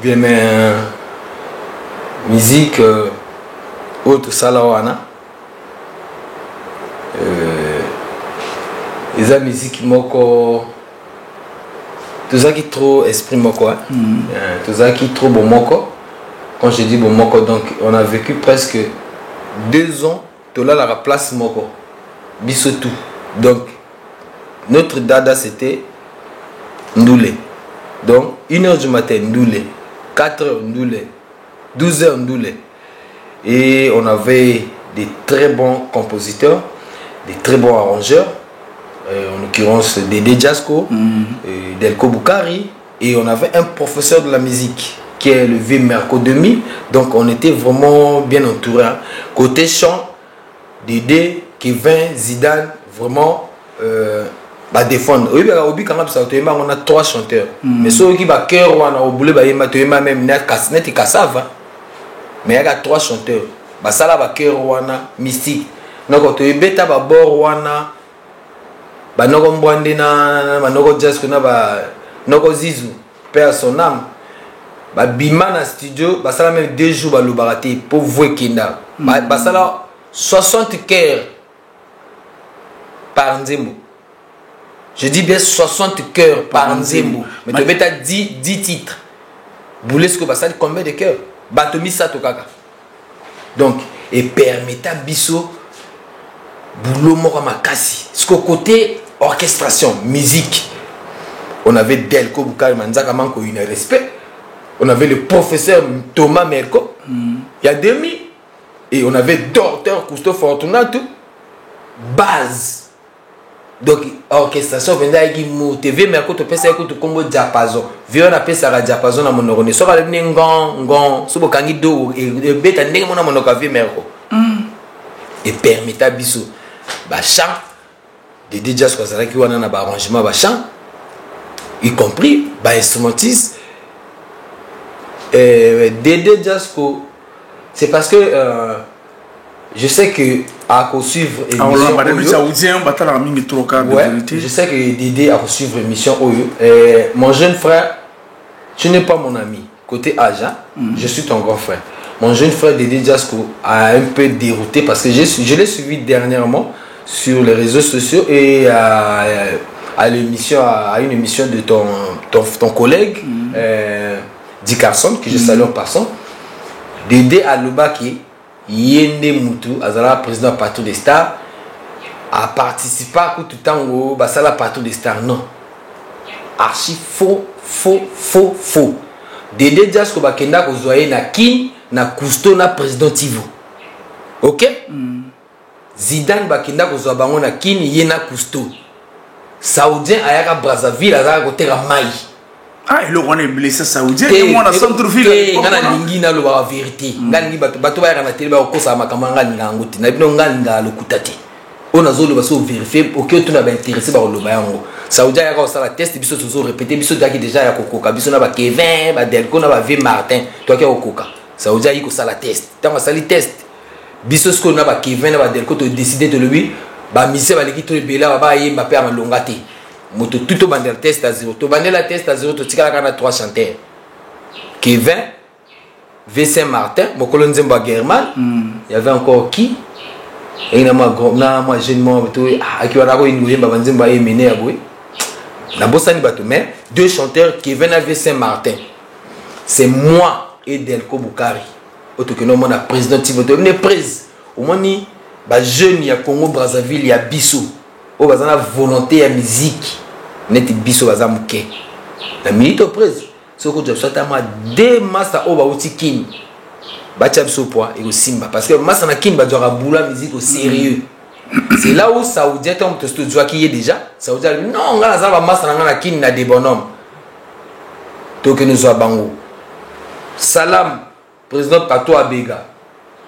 bien mais musique autre salawana eza musique moko tozaki trop esprit moko tozaki trop bon moko. Quand je dis bon moko, donc on a vécu presque 2 ans tola la place moko biso tout. Donc notre dada c'était Ndoulé. Donc 1h du matin Ndoulé, 4h Ndoulé, 12h Ndoulé. Et on avait des très bons compositeurs, des très bons arrangeurs, en l'occurrence Dédé Jasko, Delko Boukari, et on avait un professeur de la musique qui est le vieux Merco 2000. Donc on était vraiment bien entouré. Côté chant, Dédé, Kevin, Zidane, vraiment défendre. On a 3 chanteurs. Mais ceux qui va cœur on a boulé même net et cassave. Mais il y a 3 chanteurs. Ça là va cœur wana mystique. Donc tu beta ba bord wana ba noko mbwande na ba noko jazz kuna ba noko zizu père son âme. Ba bima na studio ba sala même 2 jours ba lobarate pour voir kinda. Ba sala 60 cœurs par nzembo. Je dis bien 60 cœurs par nzembo. Mais tu beta 10 titres. Boulez ce que ba sala combien de cœurs? Batomi sato kaka. Donc et permettait biso boulot moko makasi. Ce côté orchestration, musique. On avait Delko Boukari Manzaka manko une respect. On avait le professeur Thomas Merco. Il y a demi. Et on avait Docteur Cousteau Fortunato. Base. Donc, orchestration, venait qui TV Merco, tu peux savoir que tu combo diapason. Viens on appelle ça diapason dans mon oreille. Soit le ngon, soit kangi do et bête n'est mon mon okavi Merco. Et permettait biso, bah chant, des DJ quoi ça qui wana na ba arrangement bah chant, y compris bah instrumentiste. Dédé Jasko, c'est parce que je sais que à suivre émission je sais que Dédé a suivre émission Oyo. Mon jeune frère, tu n'es pas mon ami côté âge, je suis ton grand frère. Mon jeune frère Dédé Jasko a un peu dérouté parce que je l'ai suivi dernièrement sur les réseaux sociaux et à une émission de ton collègue Dick Carson, que je salue en passant. Dédé Alobaki Yende Moutou, Azala président partout des stars, a participé à tout le temps au Basala partout des stars. Non. Archi faux. Dédé Jasko Bakenda Kozoye na kin na Cousteau na président Tivo. Ok? Zidane Bakenda Kozoye bango na kin yena Cousteau. Saoudien ayaka Brazzaville azala côté Mai. Ah, il est blessé saoudien et moi na centre-ville. Ngana lingi na lo ba vérité. Ngani bato ba na télé ba kosa makamanga ngangoti. Na bino nganga lo kutati. On a zolo ba so vérifier auquel tu n'as intéressé par le bayango. Saoudien ya ko sala test biso toujours répéter biso daki déjà ya kokoka biso na ba Kevin ba Delko na ba V Martin. Toi qui kokoka. Saoudien yi ko sala test. Tant sali test. Biso ce qu'on a ba Kevin na ba Delko to décider de lui ba mise ba leki to bela ba yi Mbappé a longati. Moto tout au bandel test à 0. To bandel la test à 0 to tika la 3 chanteurs. Kevin, V Saint-Martin, Mokolo Nzemba German, il y avait encore qui? Et il y a moi jeune moi to qui wana ko inouye ba Nzemba e mené aboué. Na bosani bato mais 2 chanteurs Kevin à V Saint-Martin. C'est moi et Delko Boukari. Auto que non mon président Tivo ne prise. Au moins ni ba jeune ya Congo Brazzaville ya biso. O bazana volonté ya musique net biso baza muke la minute prise ce que je souhaite moi deux massa o ba utikini bacha biso poids et au simba parce que massa na kin ba doit boula musique au sérieux. C'est là où Saoudien tombe to studio qui est déjà Saoudien non ngala za ba massa na kin na des bonhommes to que nous soit bango salam président Pato Abega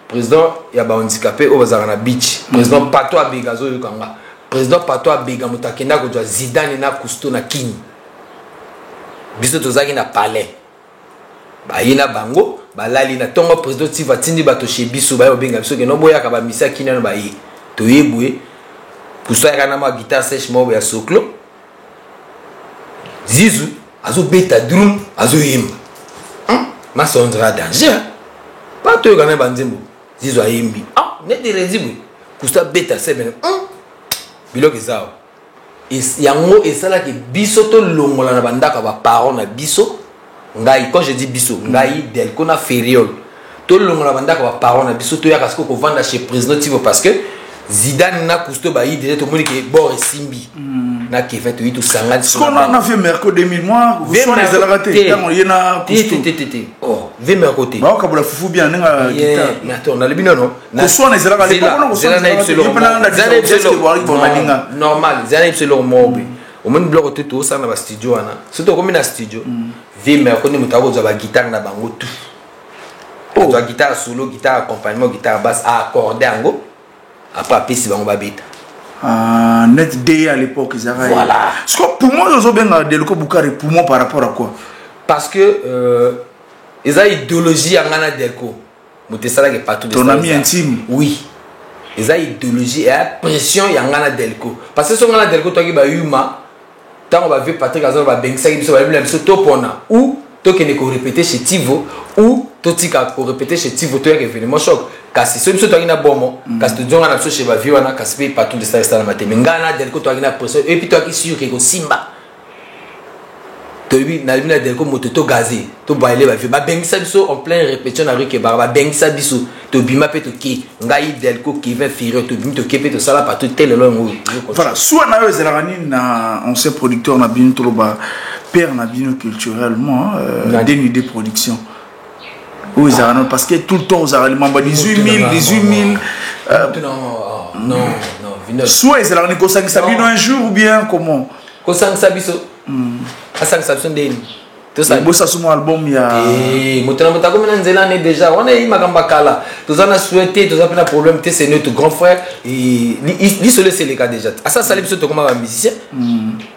président ya ba handicapé o bazana na beach président Pato Abega zo yokanga président Pato Abega mutakenda ko Zidane na Cousteau na Kini biso tozaki na palais ba yina bango ba lali na tongo président Tiva tindi bato chez biso ba obenga biso ke no boya ka ba misa Kini na ba yi to yebwe Cousteau ya na ma guitare sèche mo ya soklo Zizu azo beta drum azo yimba ma sondra danger pas to kana banzembo zizo ayembi net de rezibu kusta beta sebe biloko ezao yango esala ke biso to longola na bandaka ba parents na biso ngai quand je dis biso ngai Delco na feriol to longola bandaka ba parents na biso to ya kasko ko vanda chez président Tivo parce que Zidane na kusto ba yi déjà to moni ke bord simbi na ke fait 8 ou 50 ce qu'on a fait mercredi 2000 mois soit les alagaté tant il y a kusto oh ve mercredi ba ka bula fufu bien nga guitare mais attends on a le bino non na soit les alagaté pas normal zana ipselo mobe au moins bloc tout tout ça na ba studio ana surtout comme na studio ve mercredi mutako za ba guitare na bango tout oh za guitare solo guitare accompagnement guitare basse accordé ango après si on va bête net day à l'époque ils avaient voilà parce que pour moi ils ont bien Delco Bukari pour moi par rapport à quoi parce que ils ont idéologie en Ghana Delco mais ça là que partout ton ami intime oui ils ont idéologie et pression en Ghana Delco parce que sur Ghana Delco toi qui va yuma tant on va voir Patrick Azor va bengsa qui va bien se topona ou toi qui ne ko répéter chez Tivo ou toi qui ko répéter chez Tivo toi qui événement choc kasi so biso to ngina bomo kasi to jonga na biso chez ba viwana kasi pe partout de ça na mateme ngana Delco to ngina pression et puis to ki sûr que ko simba to bi na bina Delco moto to gazé to baile ba vi ba bengisa biso en plein répétition na rue ke ba bengisa biso to bima pe to ki ngai Delco qui va faire to bim to kepe to sala partout tel lo ngo voilà soit na yo zelani na ancien producteur na bin to ba père na bino culturellement d'une idée production. Oui, parce que tout le temps, ils ont 18 000. Non. Soit ils ont dit un jour ou bien comment? Tout ça. Son album, il y a. Déjà, on a eu Magambakala. Tout ça, on a souhaité, tout ça, on a problème. C'est notre grand frère. Il se laisse les gars déjà. À ça, ça lui saute comme un musicien.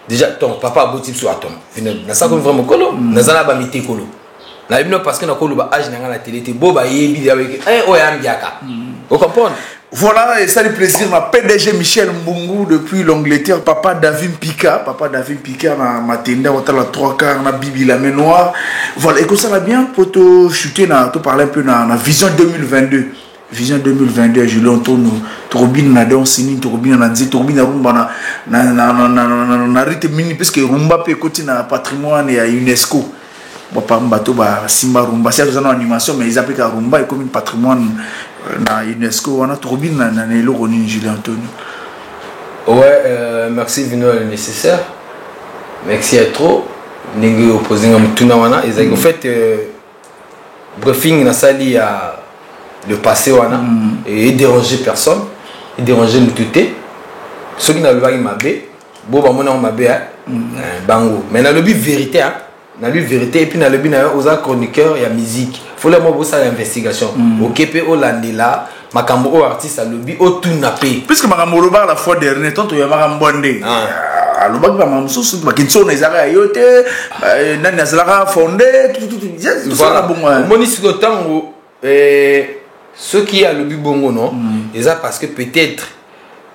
Déjà, ton papa a beau sur Atom. N'a ça comme vraiment colo. N'a ça pas mis colo. Parce que nous avons âge dans la télé, beau baïbi avec un oyambiaka. Vous comprenez? Voilà, et ça le plaisir, ma PDG Michel Mbungu depuis l'Angleterre, papa David Pika ma tenda, on a la 3 quarts, na Bibi la main noire. Voilà, et que ça va bien pour te chuter, te parler un peu dans la vision 2022. Vision 2022, je l'entends, Torobine na dansini, Torobine na nzi, Torobine na rumba na rite mini, parce que rumba peut côté na patrimoine et à UNESCO. Papa Mbato ba Simba rumba, c'est une animation, mais ils appellent la rumba et comme un patrimoine na UNESCO, on a Torobine na Nelo Ronin Julien Antonio. Ouais, merci Vino le nécessaire. Merci à trop. N'engue opposé à Mtunawana. Ils ont fait briefing na sali à le passé wana et déranger personne, et déranger nous tout. Ceux qui n'ont pas eu ma bé, bon bah mon nom ma bé bango. Mais dans le but vérité hein. Dans la vérité et puis dans le but aux chroniqueurs et à musique faut les mots ça l'investigation au KP au Landela makambo au artiste à lobby au tout napé puisque makambo roba la fois dernière tant ya makambonde le bac va mamsous makinso na izaka yote nani azalaka fondé tout ça bon monisiko tango ceux qui a le but bongo non et ça parce que peut-être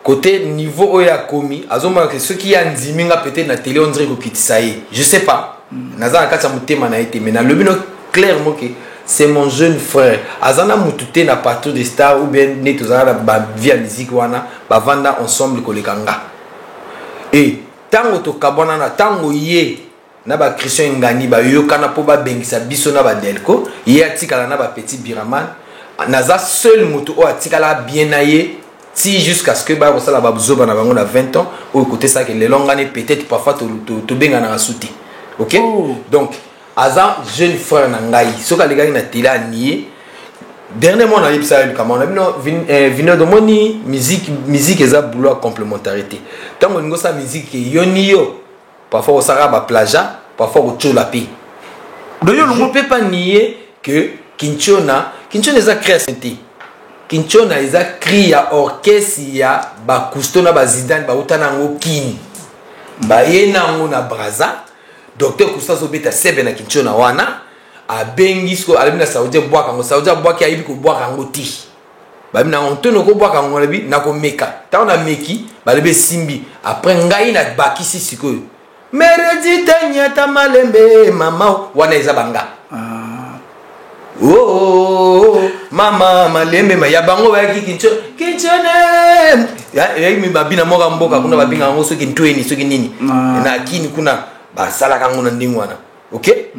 côté niveau oya komi azoma que ceux qui a nziminga peut-être na télé on dirait ko kitisaye je sais pas Nazana kata mutema na été mais na le bino clairement que c'est mon jeune frère azana mutute na partout des stars ou bien netozana ba via musique wana ba vanda ensemble kolekanga et tango to kabona na tango ye na ba Christian Ngani ba yokana po ba bengisa biso na ba Delco ye atikala na ba petit biraman naza seul mutu o atikala bien naye si jusqu'à ce que ba ça la ba zoba na bango na 20 ans au côté ça que les longane peut-être parfois to benga na souti. Ok? Donc, Azan, jeune frère Nangaï, ce que les gars na télé nié. Dernièrement, on a eu ça, on a vu de moni musique et ça boulot complémentarité. Tant qu'on a sa musique yonio, parfois au Saraba plaja, parfois au Cholapi. D'ailleurs, on ne peut pas nier que Kinchona est à créativité. Kinchona est à créer orchestre, il y a Bakustona, Bazidane, Bautanango Kini, Bayenango na Braza. Docteur Kousta Zobeta sebe na Kinchona wana a bengisko alabina Saoudia bois kango Saoudia bois ki ayibi ko bois kango ti ba bina ontono ko bois kango lebi na ko meka ta on a meki ba lebe simbi après ngai na bakisi sikoyo meredi tanya ta malembe mama wana eza banga Oh, mama malembe ma ya bango ba ki kinchone ya mi babina moka mboka kuna babinga ngo soki ntweni soki nini na kini kuna ba sala kango na ndingwana. OK?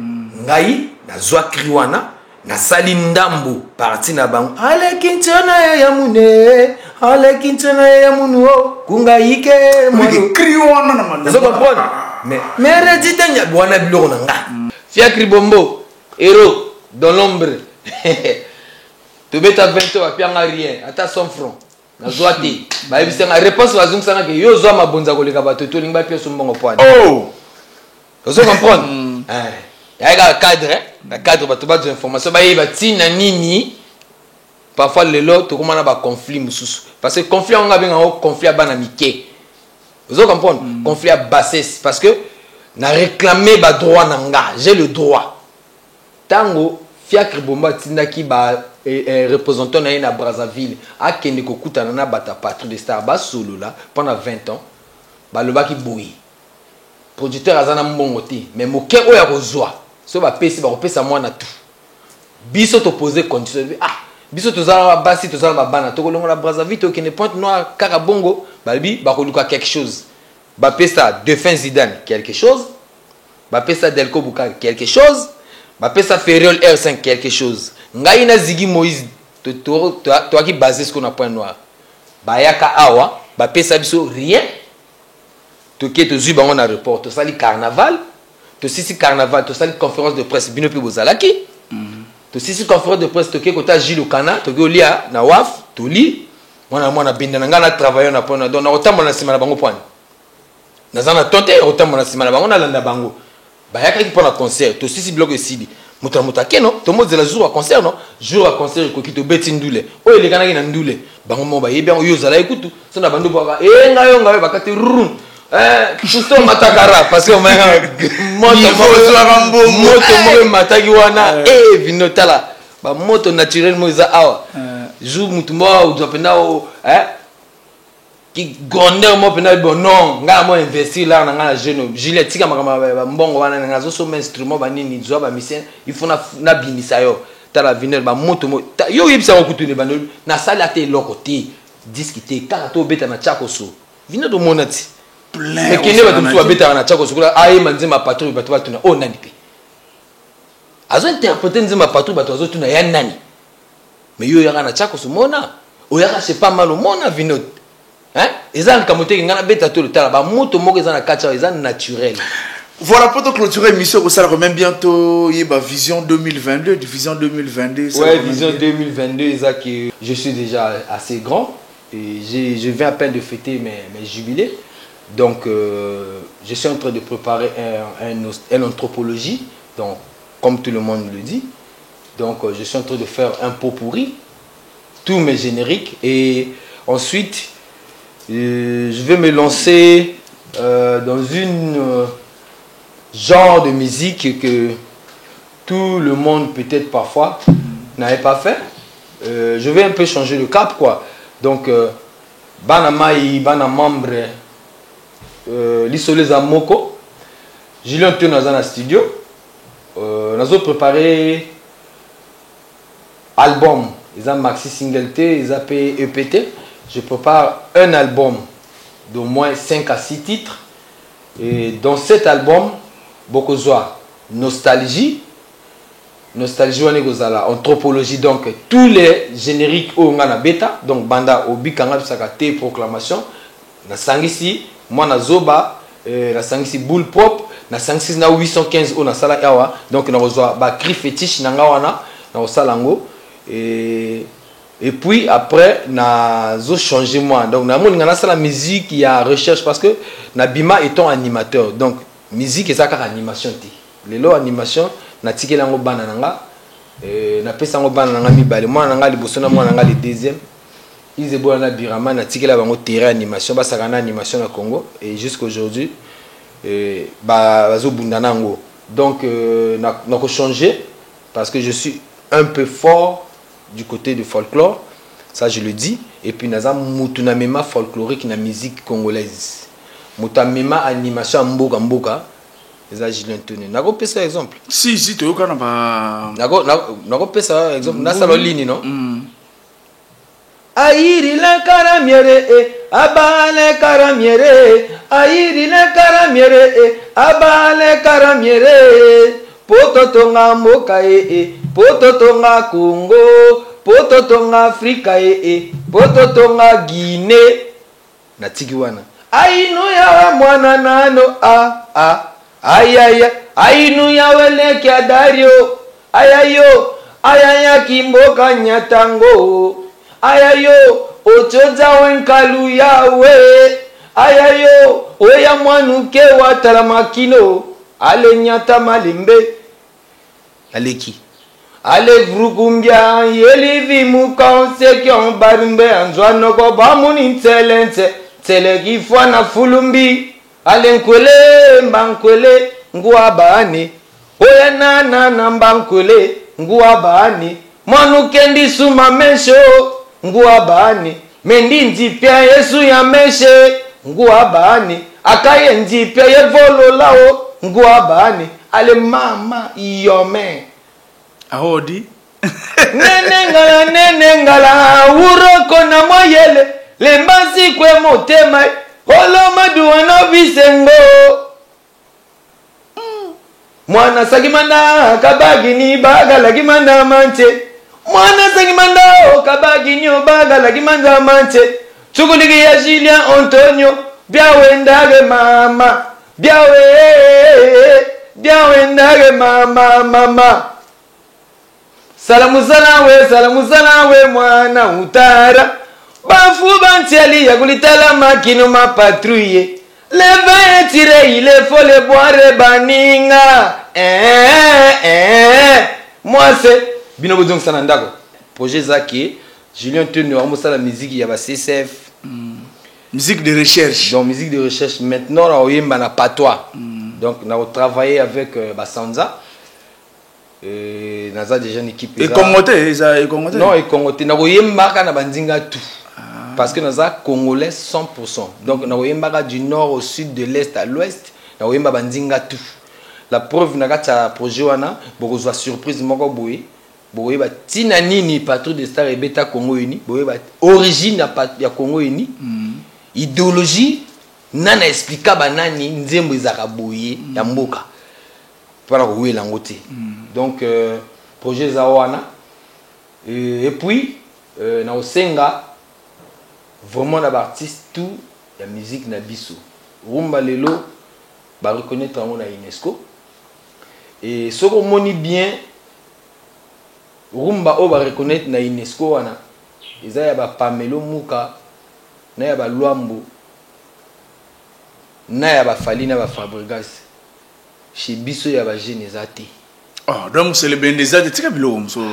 Ngai na zwa kriwana na sali ndambo parti na bango ale kinchona ya mune ale kinchona ya munu kunga ike mo kriwana na manda. Zo comprendre? Mais redite nya bwana biloko na nga. Fiacre Bombo héros dans l'ombre. Tu bêtes à 20 ans, puis en rien, à ta 100 francs. Na zoati. Bah, il la réponse va zung sana que yo zo ma bonza ko le kabato to lingba pièce sur mon point. Oh! Vous comprenez? Il y a un cadre, un cadre ba to ba d'information ba yiba tina nini. Parfois le lot to comment na ba conflit mususu. Parce que conflit on a bien un conflit à banamike. Vous comprenez? Conflit à bassesse parce que na réclamer ba droit nanga, j'ai le droit. Tango Fiacre Bomba tindaki ba représentant na Brazzaville a kende ko kutana na bata patrie de star ba solo là pendant 20 ans ba lobaki boui producteur azana mbongo te mais moke oya kozwa so ba pesi ba kopesa mwana tout biso to poser condition biso to zala basi to zala ba bana to kolonga la Brazzaville to kende Pointe Noire kaka bongo ba bi ba koluka quelque chose ba pesa Defin Zidane quelque chose ba pesa Delko Bouka quelque chose ba pesa Ferrol R5 quelque chose ngai na Ziggy Moïse toi qui basé ce qu'on a Pointe Noire ba yaka awa ba pesa biso rien to ke to zuba on a report to sali carnaval to sisi carnaval to sali conférence de presse bino pe bozalaki to sisi conférence de presse to ke kota Gilles Okana to ke olia na waf to li mwana benda nga na travailler na Pointe Noire donc na otamba na sima na bango point na zana tonte otamba na sima na bango na landa bango bayaka ki pona concert to sisi bloc esidi muta keno to mozela jour à concert non jour à concert ko ki to beti ndule o ele kana ki na ndule bango mo ba yebi yo zala ekutu so na bandu ba ngayo bakati run Justo matakara parce que moto mataki wana vinotala ba moto naturel moza awa jour mutumba ou doit pena qui grandeur mo pena bon non nga mo investir là na jeune Juliette tika makama mbongo wana nga zo so instrument ba nini zo ba misien il faut na binisa yo tala vinel ba moto yo yebisa ko kutune ba na sala te lokote discuter kaka to beta na chakoso vinel do monati plein mais kene ba to beta na chakoso kula ai manzima patrouille bato batuna o nani pe azo interpréter nzima patrouille bato azo tuna ya nani mais yo yaka na chakoso mona o yaka c'est pas mal au mona vinel. Ezan kamote ngana beta to le tala ba moto moko ezana kacha ezan naturel. Voilà pour clôturer l'émission ça remet bientôt yeba vision 2022 vision 2022 ouais vision 2022 ça que je suis déjà assez grand et je viens à peine de fêter mes jubilés donc je suis en train de préparer une anthropologie donc comme tout le monde le dit donc je suis en train de faire un pot pourri tous mes génériques et ensuite je vais me lancer dans une genre de musique que tout le monde peut-être parfois n'avait pas fait. Je vais un peu changer le cap quoi. Donc Banamaï, Banamambre, l'Isolé Zamoko, Julien Tio dans un studio. Nous avons préparé album, ils ont maxi single T, ils ont EPT. Je prépare un album d'au moins 5 à 6 titres. Et dans cet album, beaucoup de nostalgie, anthropologie, donc tous les génériques au Ngana Beta, donc Banda Obi Kanga Sakate Proclamation, na Sangisi, moi na Zoba, na Sangisi Bull Pop, na Sangisi na 815 au na Sala Yawa, donc na Rozoa ba cri fétiche Nangawana, na Osalango, et puis après na zo changer moi donc na mon ngana la musique il y a recherche parce que Nabima étant animateur donc musique et ça car animation ti lelo animation na tikela ngo bana nanga na pesa ngo bana nanga mibale moi nanga liboso na moi nanga le deuxième ils e bona birama na tikela bango terrain animation ba sakana animation na Congo et jusqu'aujourd'hui ba zo bundana ngo donc na ko changer parce que je suis un peu fort du côté du folklore, ça je le dis, et puis nous avons moutunamema folklorique na musique congolaise, moutunamema animation mboka mboka, eza Julien Tony nako pesa exemple si tu yoka na ba nako pesa exemple na salo lini no Aïri le caramiere abale caramiere Aïri le caramiere abale caramiere pototonga moka pototonga Congo pototonga Afrika pototonga Guinée natiki wana ainu yawe mwana nano ayaya ainu yawe leki adario ayaya kimboka nyatango ayayo ochoza wenkalu yawe ayayo oya mwanuke watalamakino ale nyata malimbe aleki ale vrukumbia yelivi mukansekyon barimbe anjwano ko bamuni ntelense teleki fwana fulumbi ale nkwele mbankwele nguwa baani oya nana mbankwele nguwa baani mwanuke ndi suma mesho nguwa baani mendi njipya yesu ya meshe nguwa baani akaye njipya yevolo lao nguwa baani ale mama iyome ahodi nene ngala uroko na moyele lembasi kwe motema olo maduwana bisengo mwana sagimanda kabagi ni baga lagimanda manche mwana sagimanda kabagi ni baga lagimanda manche chukuligi ya Julien Antonio biawe ndage mama biawe ndage mama salamu salawe mwana utara bafu bantiali ya kulitala makino mapatrouille leve tire ile fole boire baninga mwase bino bodong sana ndako projet zaki Julien Tony wa mosala musique ya ba CCF musique de recherche donc musique de recherche maintenant na oyemba na patois donc na travailler avec Basanza naza déjà une équipe et Congoté non et Congoté na oyemba na bandinga tout parce que naza congolais 100%. Donc na oyemba du nord au sud, de l'est à l'ouest, na oyemba bandinga tout. La preuve na kata projet wana bokozwa surprise moko boye. Boye ba tina nini patron de star et beta Congo uni, boye ba origine ya Congo uni. Idéologie nana explica banani nzembo ezaka boye ya mboka. Para ko wela ngote. Donc projet za wana et puis na osenga vraiment la artiste tout la musique na biso rumba lelo ba reconnaître en UNESCO et ce qu'on moni bien rumba o ba reconnaître na UNESCO wana eza ya ba Pamelo Muka na ya ba Luambo na ya ba Falina ba Fabregas chez biso ya ba jeune ezate oh donc c'est le bendezate tika bilo msolo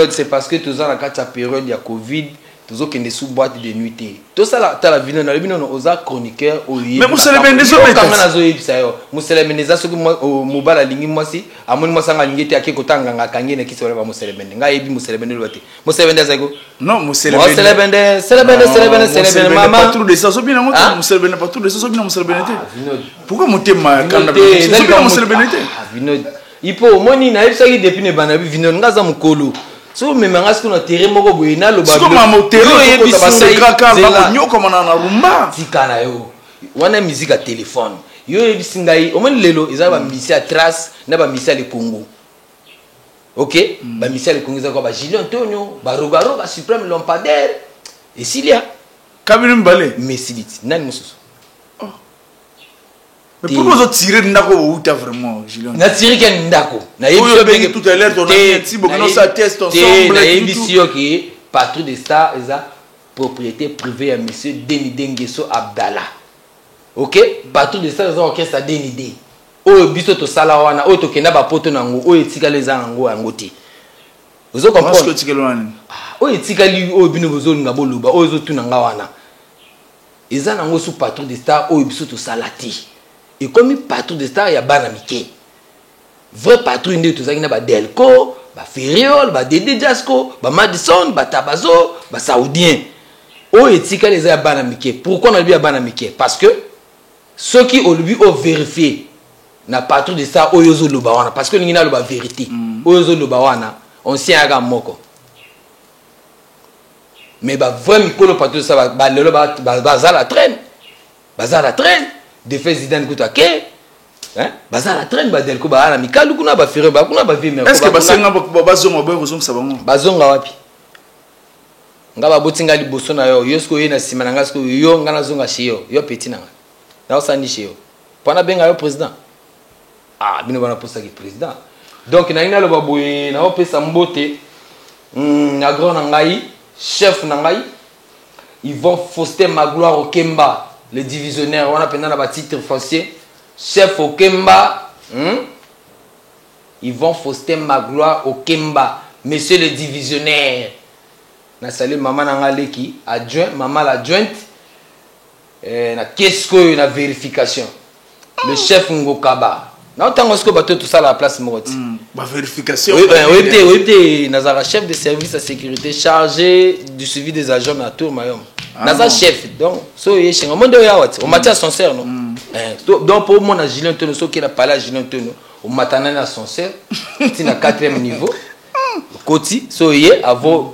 c'est parce que tous la période de Covid, tous ont des sous-boîtes de nuit. Tout ça là, la vidéo, on a chroniqueur. Mais vous savez bien des autres. Vous savez bien des autres. Mobile la ligne moi si, à mon moi ça m'a ngité à qui côté nganga kangé ne qui se lève à mon célébrer. Nga ebi mon célébrer le baté. Mon célébrer des ago. Non, mon célébrer maman. Pas tout de ça, so bien mon célébrer pas tout de ça, so bien mon célébrer. Pourquoi mon thème quand mon célébrer? Il faut moni na yebisa ki depuis ne banabi vino ngaza mukolo so memanga siku na terrain moko boye na loba so ma motero yebisa ba segraka ba nyoko mana na rumba tikana yo wana musique à téléphone yo yebisa ngai omoni lelo eza ba misi à trace na ba misi à le Congo OK ba misi à le Congo za ko ba Julien Antonio ba Rogaro ba Supreme Lampadaire et Silia Kabini Mbale Messiliti nani mususu. Mais pourquoi vous tirez ndako ou ta vraiment Julien? Na tiré ken ndako. Na yebi tout à l'heure on a dit beaucoup ça teste ensemble. Na yebi qui patron de star eza propriété privée à monsieur Denis Dengeso Abdallah. OK? Patron de star eza orchestre Denis D. O biso to sala wana o to kenda ba poto nango o etika les ango angote. Vous comprenez? Parce que tikelo wana. O etika li o bino bozo nga boluba o zo tuna nga wana. Eza nango sous patron de star o biso to salati. Et comme patron de star, il y a Banamike. Vrai patron, il y a Delco, Ferriol, Dédé Jasco, Madison, Tabazo, Saoudien. o etika les ya bana mike. Pourquoi on a bien bana mike? Parce que ceux qui ont lui ont vérifié na partir de ça oyozo lobawana parce que l'ingina loba vérité. Oyozo lobawana on sien aga moko. Mais bah vraiment mikolo partout ça bah lelo bah la traîne. Baza la traîne de fait Zidane kutake. Hein? Baza la traîne ba delko ba ala mikalu kuna ba fere ba kuna ba vi mais est-ce que basenga bazonga boy kozonga sabango bazonga wapi ngaba botinga liboso na yo yosko yena sima na ngasko yo ngana zonga chiyo yo petit nanga na osani chiyo pana benga yo président ah bino bana posa ki président donc na ina lo baboye na opesa mbote na grand ngai chef ngai Yvon Faustin Magloire Okemba le divisionnaire on a pendant na ba titre foncier chef Okemba Yvon Faustin Magloire Okemba monsieur le divisionnaire na salut maman nangaleki adjoint maman l'adjointe na qu'est-ce que na vérification le chef Ngokaba na tango sko bato tout ça la place moroti ba vérification oui nazara chef de service à sécurité chargé du suivi des agents na tour mayom naza chef donc so yeshinga mondo ya wat on matia ascenseur non donc pour moi na Julien Tono so qui na parlé Julien Tono on matana na ascenseur ti na 4e niveau Koti, so yé,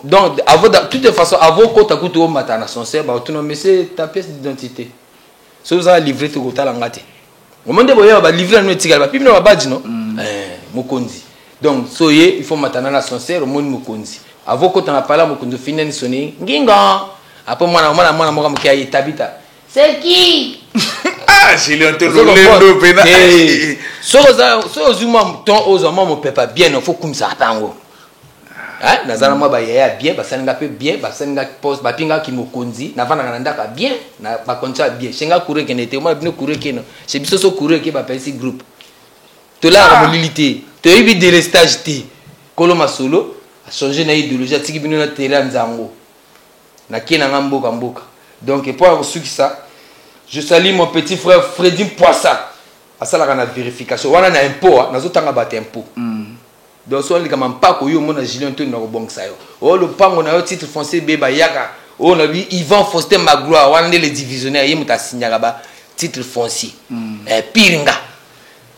donc, de toute façon, avant qu'on t'acoute au matin à son serbe, mais c'est ta pièce d'identité. Si vous avez livré tout le temps, au moment de vous avez livré un petit gars, puis vous avez badge, non? Mokondi. Donc, so yé, il faut maintenant à son serbe, au monde Mokondi. Avant qu'on t'en a parlé, Mokondi finit de sonner, Ginga. Après, moi, qui a tabita. C'est qui? Ah, j'ai l'entendu le pénal. So aux humains, aux hommes, on peut pas bien, il faut comme ça, tango. Hein nazana moi ba yaya bien ba saninga pe bien ba saninga poste ba pinga ki mokonzi na vana nganda ka bien na ba koncha bien shenga courir que n'était moi bien courir que non chez biso so courir que ba pesi groupe to la mobilité to yibi de restage ti koloma solo a changer na idéologie tiki bino na terrain nzango na kina ngamboka mboka donc pour ceux qui ça je salue mon petit frère Freddy Poissa à ça la vérification wana na impôt nazo tanga ba impôt donc so lika mampako yo mona Julien Tono na kobongisa yo o le pango na yo titre foncier beba yaka o na bi Yvon Faustin Magloire wana le divisionnaire yé muta signaka ba titre foncier piringa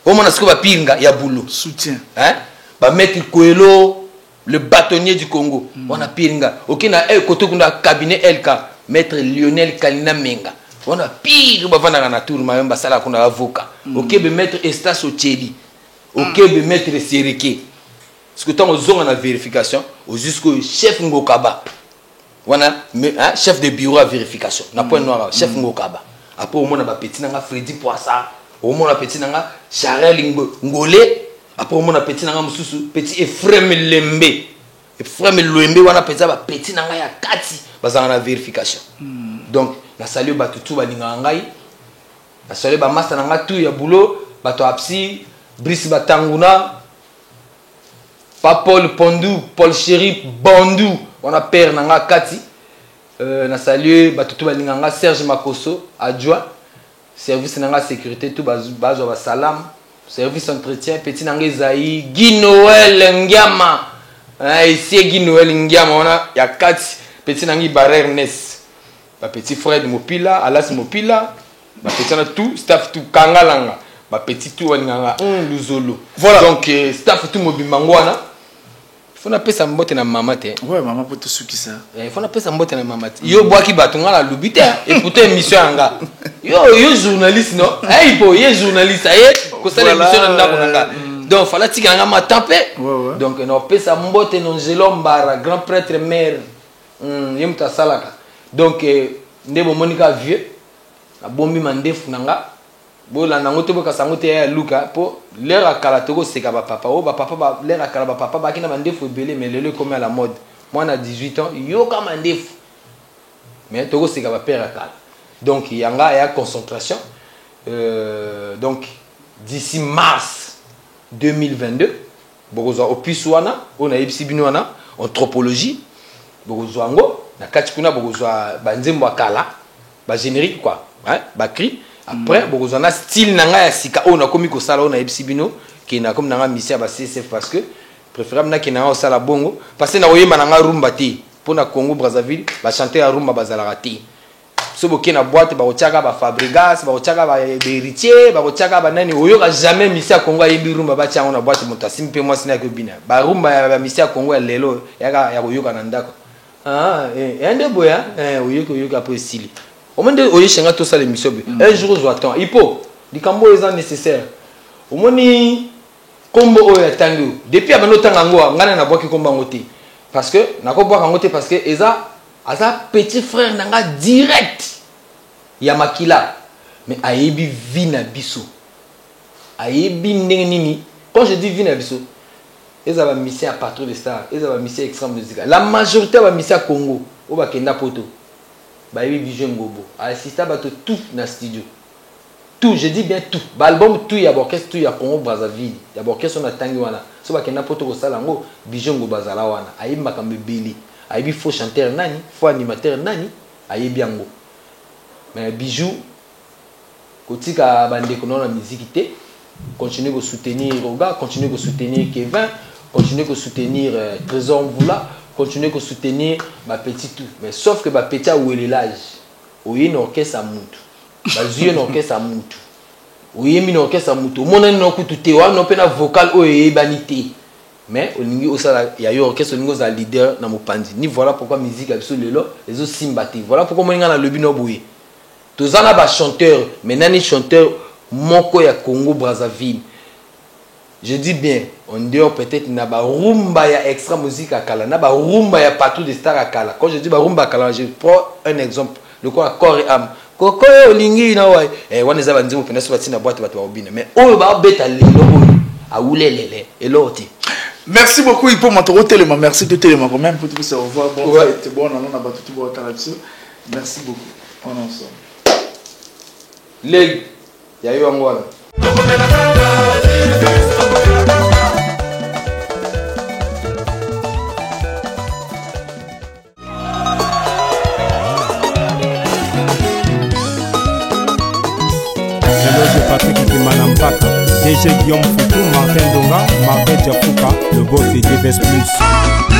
o mona siko ba piringa ya boulot soutien hein ba maître Coelho le bâtonnier du Congo on a piringa OK na côté kuna cabinet LK maître Lionel Kalina Menga on a pire ba vana na tour mayomba sala kuna avocat OK be maître Estas Ocheli OK be maître Sereke. Parce que tant aux hommes en vérification, jusqu'au chef Ngokaba, voilà, chef de bureau à vérification, n'a point noir, chef Ngokaba. Après au moins on a petit nanga Freddy Poissa, au moins on a petit nanga Charel Ngolé, après au moins on a petit nanga Moussou, petit Ephraim Lembe, on a petit nanga ya Kati, basant la vérification. Donc, la salut batutu baninga ngai, la salut ba master nanga tout ya boulot, bato apsi, Brice Batanguna. Pas Paul Pondou, Paul Chéri, Bandou, on a père nanga Kati. Na salué batutu balinganga Serge Makoso, adjoint, service nanga sécurité tout bazo ba salam, service entretien petit nanga Zaï, Guy Noël Ngama. Ici Guy Noël Ngama, on a ya Kati, petit nanga Barre Ernest. Ba petit frère de Mopila, Alas Mopila, ba petit na tout, staff tout Kangalanga. Ba petit tout walinganga Luzolo. Voilà. Donc staff tout mobimangwana. Il faut appeler ça mbote na maman te. Ouais, maman peut te souki ça. Il faut appeler ça mbote na maman te. Yo boaki batunga la lubite et pour émission anga. Yo journaliste non. Eh il est journaliste ko ça l'émission na ndako. Donc fallait tika nga matape. Donc on appelle ça mbote non Jelombara, grand prêtre maire. Yemta salaka. Donc ndebo Monica vieux. Na bombi mandefu nanga. Bola nangote boka sangote ya Luka po l'air à kalatoko c'est ka papa o ba papa ba l'air à kala ba papa ba kina mandefu belé mais le comme à la mode moi on a 18 ans yo ka mandefu mais toko c'est ka ba père à kala donc il y a concentration donc d'ici mars 2022 bokozo opiswana on a ibsibinwana anthropologie bokozo ngo na katikuna bokozo banzembo akala ba générique quoi hein ba cri. Après, beaucoup on a style nanga ya sika on a komi ko sala on a epsibino qui na comme nanga mission ba CSF parce que préférable na ki na o sala bongo parce que na oyemba nanga rumba ti pour na Congo Brazzaville ba chanter à rumba bazalaka te so boke na boîte ba otiaka ba Fabregas ba otiaka ba héritier ba otiaka ba nani oyoka jamais misia Congo yebi rumba ba tiango na boîte moto simpe moi sina ko bina ba rumba ya misia Congo lelo ya koyoka na ndako ende boya oyoka po style au moins oyeshenga to ça l'émission un jour je attends ipo likambo est nécessaire au moins ni kombo oyo tango depuis abano tanga ngo ngana na boki komba ngote parce que na ko boka ngote parce que eza petit frère nanga direct ya makila mais ayebi vina biso ayebi ndenge nini quand je dis vina biso eza ba mission à patron de star eza ba mission extra musical la majorité ba mission Congo o ba kenda poto ba yebi Vision Ngobo assista bato tout na studio tout, je dis bien tout. L'album tout, il y a orchestre tout, il y a Congo Brazzaville. Il y a orchestre on a tangi wana. So ba kena poto ko sala ngo Bijon Ngo bazala wana. Ayi makambe beli. Ayi faux chanteur nani, faux animateur nani, ayi biango. Mais Bijou kotika bande kono na musique té, continuer de soutenir Roga, continuer de soutenir Kevin, continuer de soutenir Trésor Mvula, continuer de soutenir ma petite tout. Mais sauf que ma petit a où est l'âge. Où il y a une orchestre à Moutou. Bazuye no orchestre mutu oyemi no orchestre mutu mona no kutu te wa no pena vocal o ebanité mais olingi osala ya yo orchestre olingi za leader na mopandi ni voilà pourquoi musique abiso lelo les autres simbati voilà pourquoi moninga na lobi no boye tozana ba chanteur mais nani chanteur moko ya Congo Brazzaville je dis bien on dehors peut-être na ba rumba ya extra musique akala na ba rumba ya partout des stars akala quand je dis ba rumba akala je prends un exemple le quoi corps et âme koko olingi na wa wana za banzimu pena so batina boîte bato ba obina mais oyo ba beta lelo oyo aulelele eloti. Merci beaucoup Ipo Matoro Téléma, merci de Téléma quand même pour tout se revoir bon fête bon on a battu tout bon là-dessus. Merci beaucoup. On ensemble. Leg ya yo ngwana. Patrick Kimanampaka, DG Guillaume Foutou, Martin Donga, Martin Diafouka, le boss de DBS Plus.